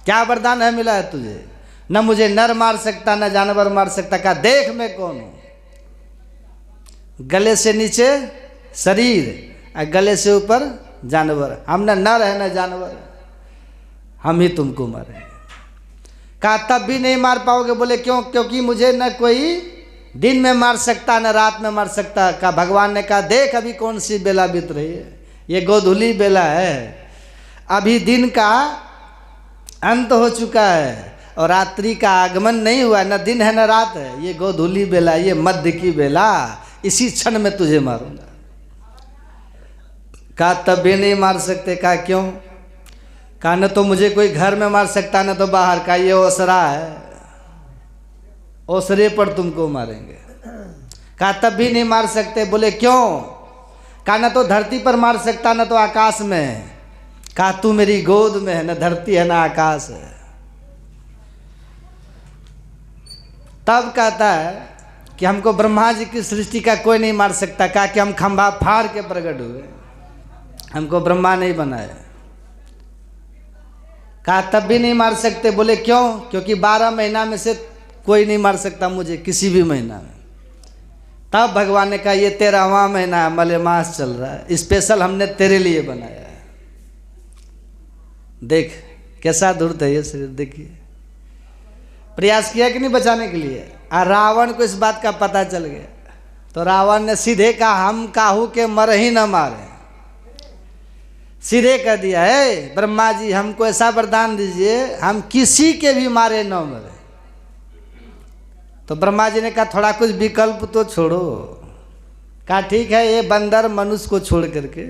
क्या वरदान है मिला है तुझे? न मुझे नर मार सकता न जानवर मार सकता। कहा देख मैं कौन हूं। गले से नीचे शरीर और गले से ऊपर जानवर। हम न नर है न जानवर, हम ही तुमको मारेंगे। कहा तब भी नहीं मार पाओगे? बोले क्यों? क्योंकि मुझे न कोई दिन में मार सकता न रात में मार सकता। कहा भगवान ने कहा देख अभी कौन सी बेला बीत रही है, ये गोधूली बेला है। अभी दिन का अंत हो चुका है और रात्रि का आगमन नहीं हुआ, न दिन है न रात है, ये गोधूली बेला, ये मध्य की बेला, इसी क्षण में तुझे मारूंगा। कहा तब भी नहीं मार सकते। कहा क्यों? कहा न तो मुझे कोई घर में मार सकता न तो बाहर। का ये ओसरा है, ओसरे पर तुमको मारेंगे। कहा तब भी नहीं मार सकते। बोले क्यों? कहा न तो धरती पर मार सकता न तो आकाश में। कहा तू मेरी गोद में है, न धरती है न आकाश है। तब कहता है कि हमको ब्रह्मा जी की सृष्टि का कोई नहीं मार सकता। कहा कि हम खंभा फाड़ के प्रकट हुए, हमको ब्रह्मा नहीं बनाया। कहा तब भी नहीं मार सकते। बोले क्यों? क्योंकि 12 महीना में से कोई नहीं मार सकता मुझे किसी भी महीना में। तब भगवान ने कहा ये 13वां महीना है, मलेमास चल रहा है, स्पेशल हमने तेरे लिए बनाया है। देख कैसा धूर्त है ये शरीर। देखिए प्रयास किया कि नहीं बचाने के लिए। और रावण को इस बात का पता चल गया तो रावण ने सीधे कहा हम काहू के मर ही न मारे। सीधे कह दिया है ब्रह्मा जी हमको ऐसा वरदान दीजिए हम किसी के भी मारे न मरे। तो ब्रह्मा जी ने कहा थोड़ा कुछ विकल्प तो छोड़ो। कहा ठीक है ये बंदर मनुष्य को छोड़ करके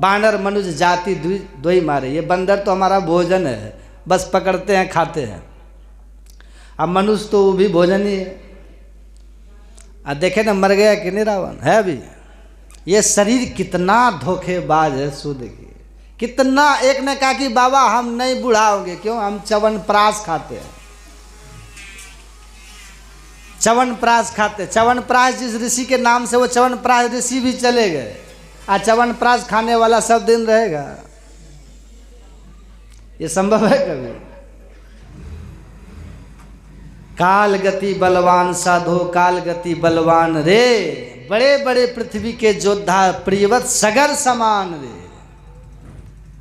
बानर मनुष्य जाति दो ही मारे। ये बंदर तो हमारा भोजन है, बस पकड़ते हैं खाते हैं। अब मनुष्य तो वो भी भोजन ही है। अब देखे ना मर गया कि नहीं रावण है अभी। ये शरीर कितना धोखेबाज है सो देखिए कितना। एक ने कहा कि बाबा हम नहीं बूढ़ा होंगे। क्यों? हम च्यवनप्राश खाते हैं। च्यवनप्राश खाते। च्यवनप्राश जिस ऋषि के नाम से वो च्यवनप्राश ऋषि भी चले गए। और च्यवनप्राश खाने वाला सब दिन रहेगा? ये संभव है कभी? काल गति बलवान साधो काल गति बलवान रे, बड़े बड़े पृथ्वी के योद्धा प्रियवत सगर समान रे।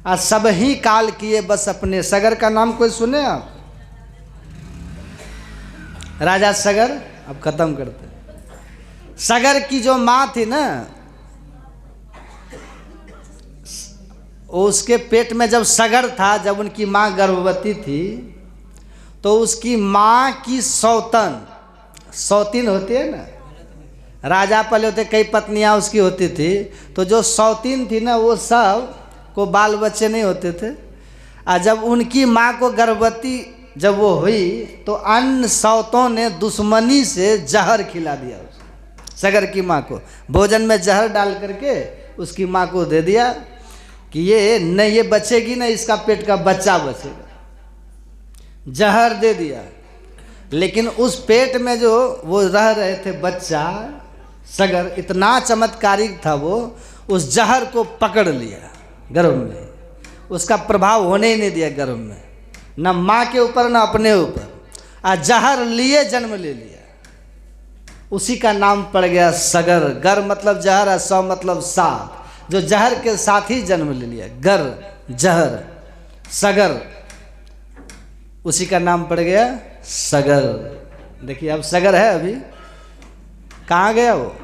आज सब ही काल किए बस अपने। सगर का नाम कोई सुने आप? राजा सगर। अब खत्म करते। सगर की जो माँ थी ना, उसके पेट में जब सगर था, जब उनकी माँ गर्भवती थी तो उसकी माँ की सौतीन होती है ना। राजा पहले होते कई पत्नियां उसकी होती थी, तो जो सौतीन थी ना वो सब को बाल बच्चे नहीं होते थे। और जब उनकी माँ को गर्भवती जब वो हुई तो अन्य सौतों ने दुश्मनी से जहर खिला दिया उसको। सगर की माँ को भोजन में जहर डाल करके उसकी माँ को दे दिया कि ये न ये बचेगी ना इसका पेट का बच्चा बचेगा। जहर दे दिया। लेकिन उस पेट में जो वो रह रहे थे बच्चा सगर इतना चमत्कारिक था, वो उस जहर को पकड़ लिया गर्भ में। उसका प्रभाव होने ही नहीं दिया गर्भ में, न माँ के ऊपर न अपने ऊपर। आ जहर लिए जन्म ले लिया। उसी का नाम पड़ गया सगर। गर मतलब जहर है, सौ मतलब साथ। जो जहर के साथ ही जन्म ले लिया, गर जहर सगर, उसी का नाम पड़ गया सगर। देखिए अब सगर है, अभी कहाँ गया वो?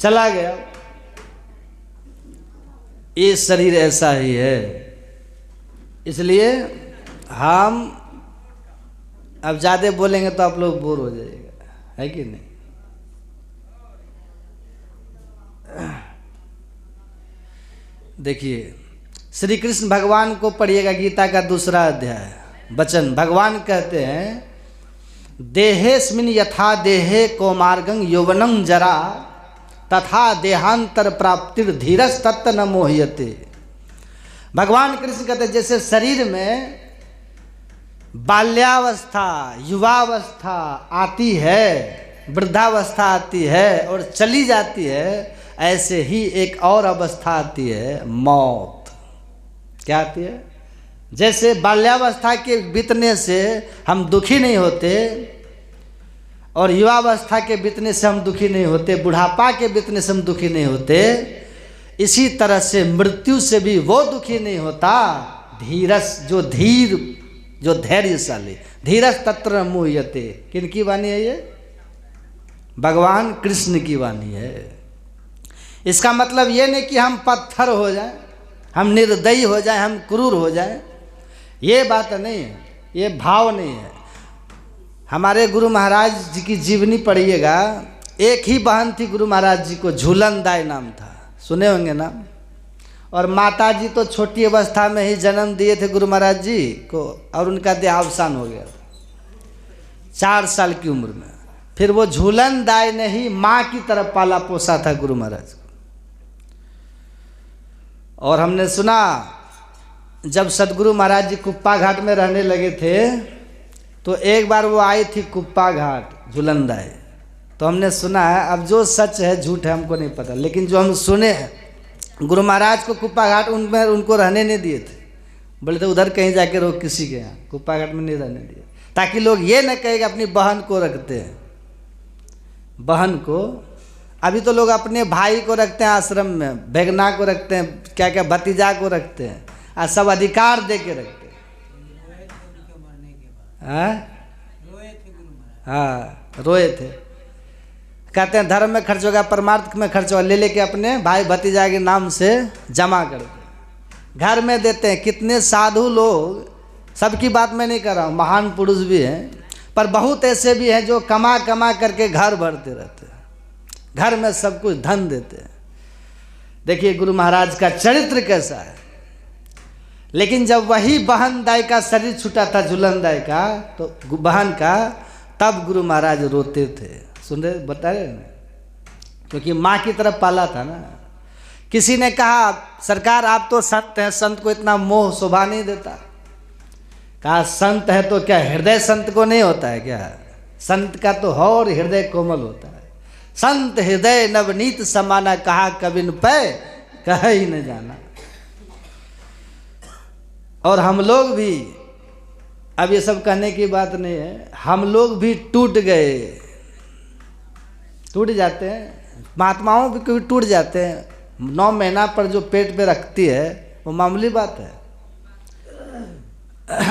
चला गया। ये शरीर ऐसा ही है। इसलिए हम अब ज़्यादा बोलेंगे तो आप लोग बोर हो जाइएगा, है कि नहीं? देखिए श्री कृष्ण भगवान को पढ़िएगा, गीता का 2रा अध्याय वचन। भगवान कहते हैं देहेस्मिन् यथा देहे कौमार्गं यौवनं जरा तथा देहांतर प्राप्तिर धीरज तत्त न मोह्यते। भगवान कृष्ण कहते हैं जैसे शरीर में बाल्यावस्था युवावस्था आती है, वृद्धावस्था आती है और चली जाती है, ऐसे ही एक और अवस्था आती है, मौत। क्या आती है? जैसे बाल्यावस्था के बीतने से हम दुखी नहीं होते और युवावस्था के बीतने से हम दुखी नहीं होते, बुढ़ापा के बीतने से हम दुखी नहीं होते, इसी तरह से मृत्यु से भी वो दुखी नहीं होता धीरस, जो धीर, जो धैर्यशाली। धीरस तत्र मुह्यते। किनकी वाणी है ये? भगवान कृष्ण की वाणी है। इसका मतलब ये नहीं कि हम पत्थर हो जाएं, हम निर्दयी हो जाएं, हम क्रूर हो जाएं, ये बात नहीं है, ये भाव नहीं है। हमारे गुरु महाराज जी की जीवनी पढ़िएगा, एक ही बहन थी गुरु महाराज जी को, झूलन दाई नाम था, सुने होंगे नाम। और माता जी तो छोटी अवस्था में ही जन्म दिए थे गुरु महाराज जी को, और उनका देहावसान हो गया 4 साल की उम्र में। फिर वो झूलन दाई ने ही माँ की तरफ पाला पोसा था गुरु महाराज को। और हमने सुना जब सदगुरु महाराज जी कुप्पा घाट में रहने लगे थे तो एक बार वो आई थी कुप्पा घाट झूलन दाई। तो हमने सुना है, अब जो सच है झूठ है हमको नहीं पता, लेकिन जो हम सुने हैं, गुरु महाराज को कुप्पा घाट उनमें उनको रहने नहीं दिए थे, बोले थे उधर कहीं जाके रहो, किसी के यहाँ कुप्पा घाट में नहीं रहने दिए, ताकि लोग ये न कहे कि अपनी बहन को रखते हैं। बहन को, अभी तो लोग अपने भाई को रखते हैं आश्रम में, बेगना को रखते हैं, क्या क्या भतीजा को रखते हैं, और सब अधिकार दे के रखते हैं। हाँ, रोए थे। कहते हैं धर्म में खर्च होगा, परमार्थ में खर्च होगा, ले लेके अपने भाई भतीजा के नाम से जमा करते हैं, घर में देते हैं। कितने साधु लोग, सबकी बात मैं नहीं कर रहा हूँ, महान पुरुष भी हैं, पर बहुत ऐसे भी हैं जो कमा कमा करके घर भरते रहते हैं, घर में सब कुछ धन देते हैं। देखिए गुरु महाराज का चरित्र कैसा है। लेकिन जब वही बहन दाई का शरीर छूटा था, झूलन दाई का, तो बहन का, तब गुरु महाराज रोते थे। सुन रहे, बता रहे ना, क्योंकि माँ की तरफ पाला था ना। किसी ने कहा सरकार आप तो संत हैं, संत को इतना मोह शोभा नहीं देता। कहा संत है तो क्या हृदय संत को नहीं होता है क्या? संत का तो और हृदय कोमल होता है। संत हृदय नवनीत समाना, कहा कबिन पे कह ही न जाना। और हम लोग भी, अब ये सब कहने की बात नहीं है, हम लोग भी टूट गए, टूट जाते हैं, महात्माओं भी कभी टूट जाते हैं। 9 महीना पर जो पेट पे रखती है वो मामूली बात है,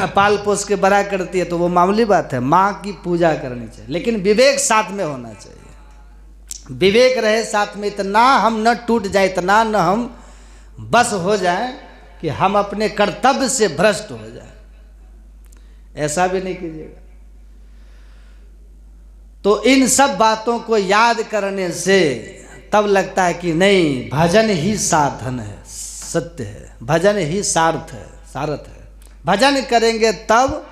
पाल पोस के बड़ा करती है तो वो मामूली बात है। माँ की पूजा करनी चाहिए, लेकिन विवेक साथ में होना चाहिए। विवेक रहे साथ में, इतना हम न टूट जाए, इतना न हम बस हो जाए कि हम अपने कर्तव्य से भ्रष्ट हो जाए, ऐसा भी नहीं कीजिएगा। तो इन सब बातों को याद करने से तब लगता है कि नहीं, भजन ही साधन है, सत्य है, भजन ही सार्थ है, सारथ है। भजन करेंगे तब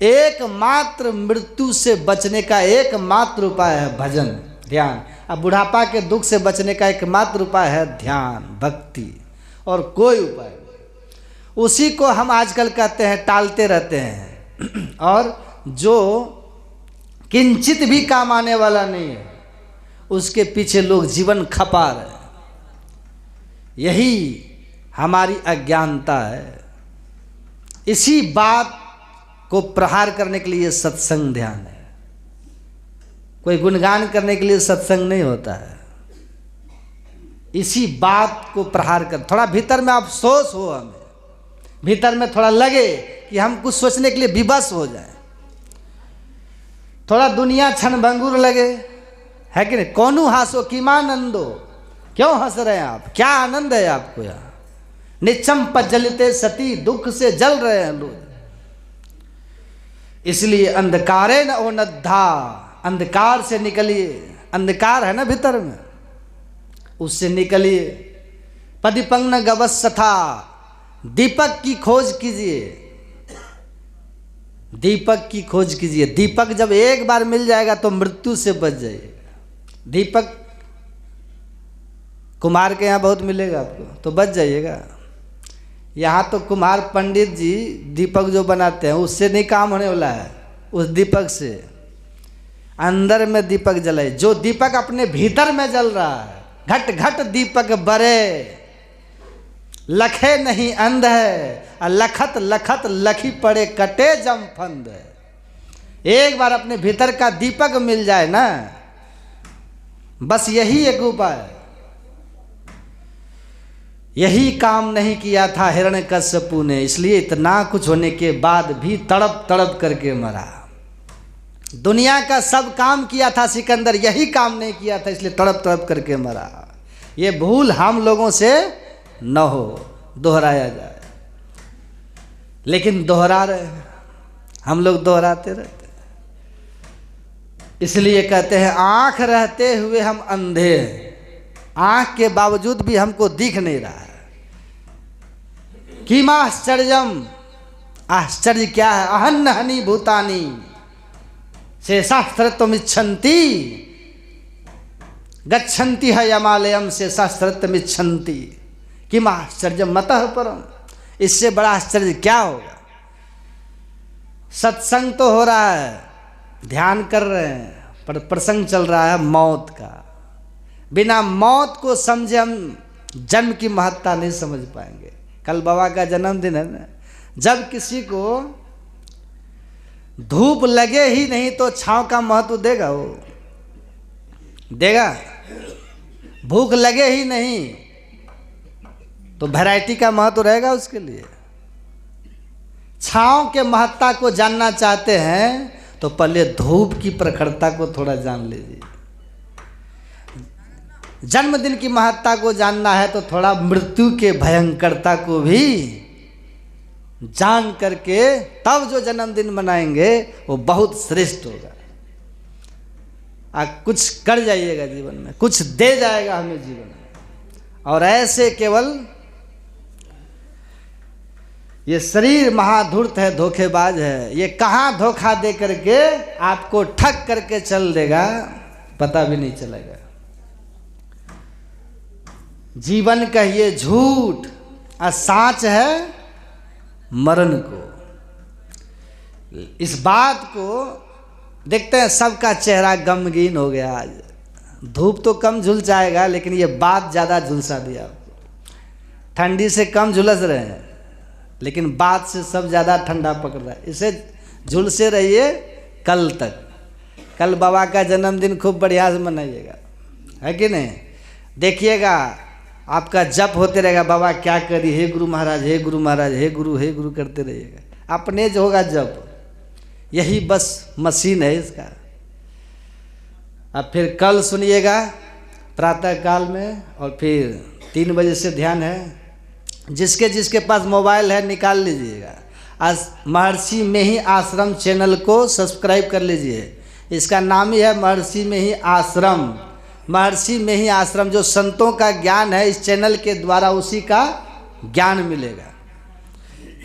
एकमात्र मृत्यु से बचने का एकमात्र उपाय है भजन, ध्यान। अब बुढ़ापा के दुख से बचने का एकमात्र उपाय है ध्यान, भक्ति, और कोई उपाय नहीं। उसी को हम आजकल कहते हैं, टालते रहते हैं, और जो किंचित भी काम आने वाला नहीं है उसके पीछे लोग जीवन खपा रहे हैं। यही हमारी अज्ञानता है। इसी बात को प्रहार करने के लिए सत्संग ध्यान है। कोई गुणगान करने के लिए सत्संग नहीं होता है। इसी बात को प्रहार कर, थोड़ा भीतर में अफसोस हो, हमें भीतर में थोड़ा लगे कि हम कुछ सोचने के लिए विवश हो जाए, थोड़ा दुनिया क्षणभंगुर लगे, है कि नहीं? कौनू हासो किमानंदो, क्यों हंस रहे हैं आप, क्या आनंद है आपको यहाँ? निचम पजलते सती, दुख से जल रहे हैं लोग। इसलिए अंधकारे न ओनद्धा, अंधकार से निकलिए। अंधकार है ना भीतर में, उससे निकलिए। पदिपंग गवस्सथा, दीपक की खोज कीजिए, दीपक की खोज कीजिए। दीपक जब एक बार मिल जाएगा तो मृत्यु से बच जाइएगा। दीपक कुम्हार के यहाँ बहुत मिलेगा आपको, तो बच जाइएगा। यहाँ तो कुम्हार पंडित जी दीपक जो बनाते हैं उससे नहीं काम होने वाला है, उस दीपक से। अंदर में दीपक जलाए, जो दीपक अपने भीतर में जल रहा है घट घट दीपक बरे, लखे नहीं अंध है, लखत लखत लखी पड़े कटे जम फंद। एक बार अपने भीतर का दीपक मिल जाए ना, बस यही एक उपाय। यही काम नहीं किया था हिरण्यकश्यपु ने, इसलिए इतना कुछ होने के बाद भी तड़प तड़प करके मरा। दुनिया का सब काम किया था सिकंदर, यही काम नहीं किया था, इसलिए तड़प तड़प करके मरा। ये भूल हम लोगों से न हो, दोहराया जाए। लेकिन दोहरा रहे हैं हम लोग, दोहराते रहते हैं। इसलिए कहते हैं आंख रहते हुए हम अंधे हैं, आंख के बावजूद भी हमको दिख नहीं रहा है। किम आश्चर्यम, आश्चर्य क्या है? अहन्न हनि भूतानि से शास्त्रत्वमिच्छन्ति, गच्छन्ति है यमालयम से शास्त्रत्वमिच्छन्ति। किम आश्चर्यम मतः परम, इससे बड़ा आश्चर्य क्या होगा? सत्संग तो हो रहा है, ध्यान कर रहे हैं, पर प्रसंग चल रहा है मौत का। बिना मौत को समझे हम जन्म की महत्ता नहीं समझ पाएंगे। कल बाबा का जन्मदिन है ना, जब किसी को धूप लगे ही नहीं तो छांव का महत्व देगा? वो देगा? भूख लगे ही नहीं तो वैरायटी का महत्व रहेगा उसके लिए? छांव के महत्ता को जानना चाहते हैं तो पहले धूप की प्रखरता को थोड़ा जान लीजिए। जन्मदिन की महत्ता को जानना है तो थोड़ा मृत्यु के भयंकरता को भी जान करके तब जो जन्मदिन मनाएंगे वो बहुत श्रेष्ठ होगा। कुछ कर जाइएगा जीवन में, कुछ दे जाएगा हमें जीवन में। और ऐसे केवल ये शरीर महाधूर्त है, धोखेबाज है, ये कहाँ धोखा दे करके आपको ठग करके चल देगा पता भी नहीं चलेगा। जीवन कहिए झूठ और साच है मरण को। इस बात को देखते हैं, सबका चेहरा गमगीन हो गया आज। धूप तो कम झुल जाएगा लेकिन ये बात ज़्यादा झुलसा दिया आपको। ठंडी से कम झुलस रहे हैं लेकिन बात से सब ज़्यादा ठंडा पकड़ रहा है। इसे झुलसे रहिए कल तक। कल बाबा का जन्मदिन खूब बढ़िया से मनाइएगा, है कि नहीं? देखिएगा आपका जप होते रहेगा, बाबा क्या करी, हे गुरु महाराज, हे गुरु महाराज, हे गुरु करते रहिएगा। अपने जो होगा जप, यही बस मशीन है इसका। अब फिर कल सुनिएगा प्रातः काल में, और फिर 3 बजे से ध्यान है। जिसके जिसके पास मोबाइल है निकाल लीजिएगा। आज महर्षि में ही आश्रम चैनल को सब्सक्राइब कर लीजिए। इसका नाम ही है महर्षि में ही आश्रम। महर्षि में ही आश्रम, जो संतों का ज्ञान है इस चैनल के द्वारा उसी का ज्ञान मिलेगा।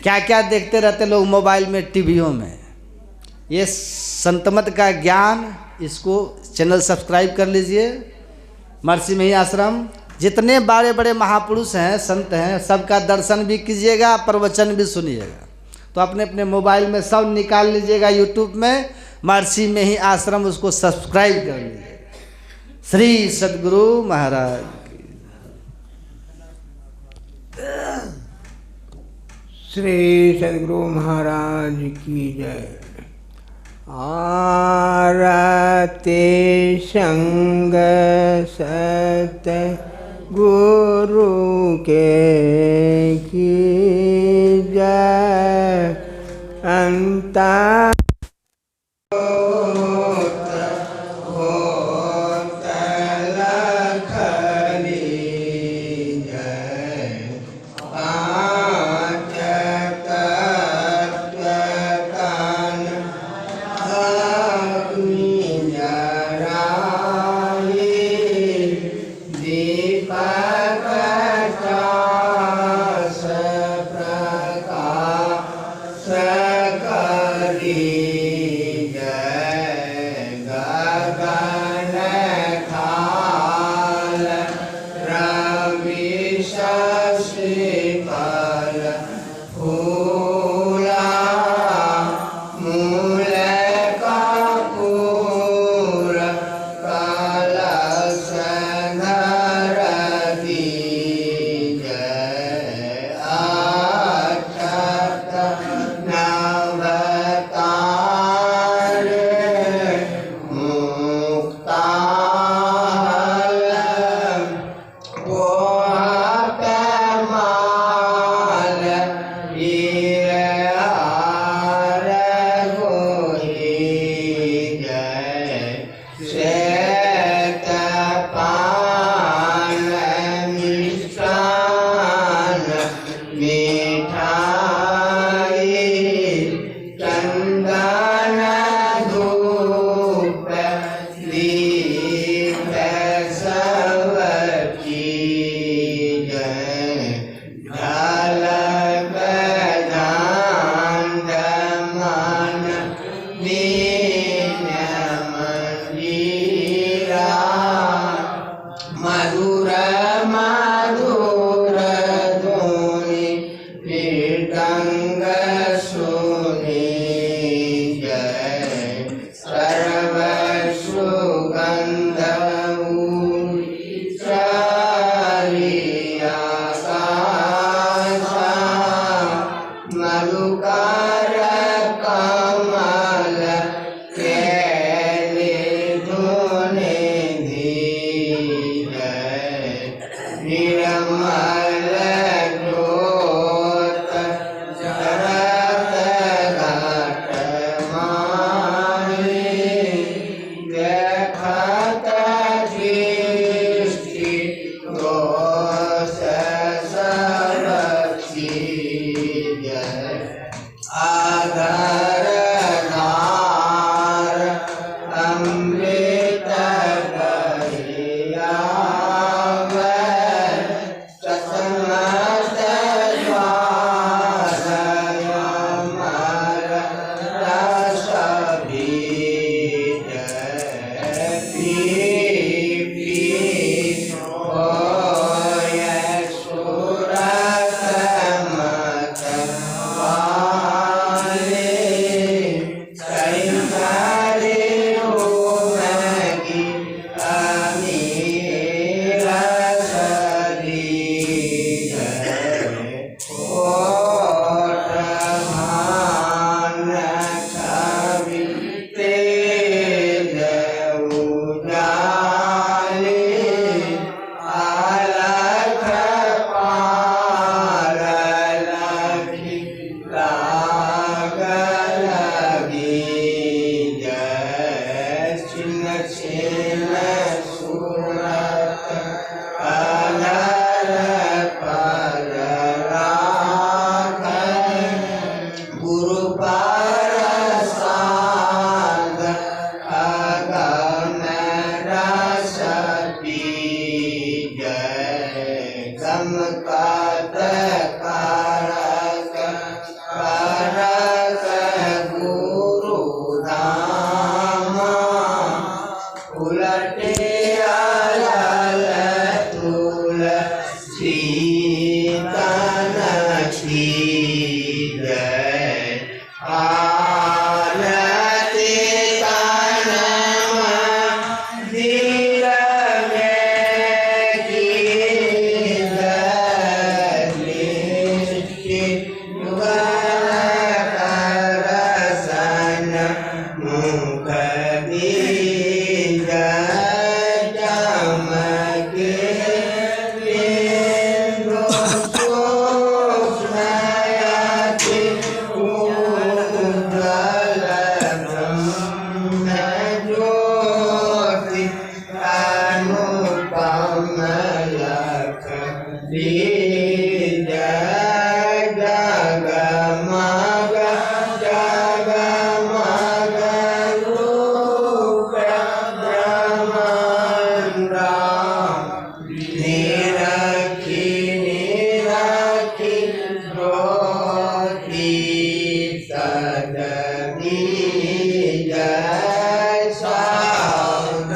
क्या क्या देखते रहते लोग मोबाइल में, टीवियों में, ये संतमत का ज्ञान, इसको चैनल सब्सक्राइब कर लीजिए। महर्षि में ही आश्रम, जितने बड़े बड़े महापुरुष हैं, संत हैं, सबका दर्शन भी कीजिएगा, प्रवचन भी सुनिएगा। तो अपने अपने मोबाइल में सब निकाल लीजिएगा, यूट्यूब में महर्षि में ही आश्रम, उसको सब्सक्राइब कर लीजिए। श्री सद्गुरु महाराज की, श्री सद्गुरु महाराज की जय। आरते संग सत गुरु के की जय। अंता नवतार मुक्तार गोहकमाल ईरहार गोहि जय श्वेतपान मिष्टान मिठाई चंदन धूप दीप सब की जय ढालक झांझ मन दीन मंजीरा मधुर मधुर धुनि मृदंग सुनि जय सर्व सुगंध मधुकर कमल केले धुनि निर्मल ज्योत जरत घट माहि देखत दृष्टि दोष सब जय आधर धार अमृत गरियाव चतमत द्वार अमर रस बीज पी होय सुरत मत वाले संसारे होगी अमीर सदी ओट मान छवि तेज उजाले अलख पार लखी लाग लगी जय छिन्न छिन्न सूरत अलर पर राख गुरु प्रसाद अगम रस जय गमकत कारक करक गुरु धाम उलटे अलल तुलसी तन की जय आरती तन मंदिर में की जय दृष्टि युगल करसन मुख दीज चमके बिंदु सूक्ष्मयति उज्ज्वल ब्रह्म ज्योति अनुपम लख दीज जगमग जगमग रूप ब्रह्मांड निरखी निरखी ज्योति सदनी जय साध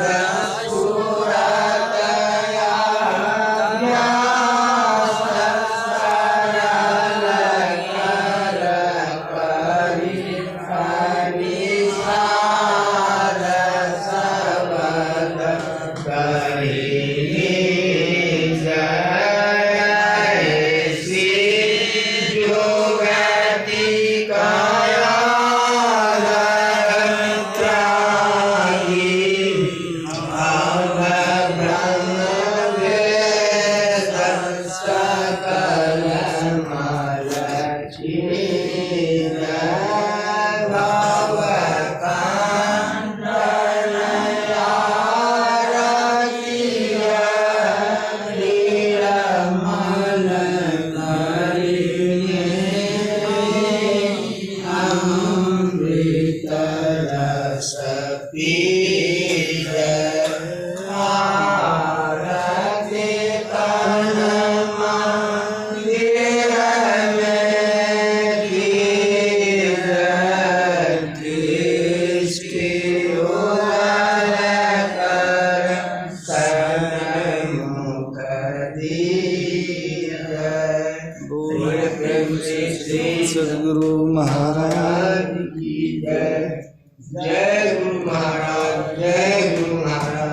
सूरत जय श्री योगति सद्गुरु महाराज की जय। जय गुरु महाराज, जय गुरु महाराज।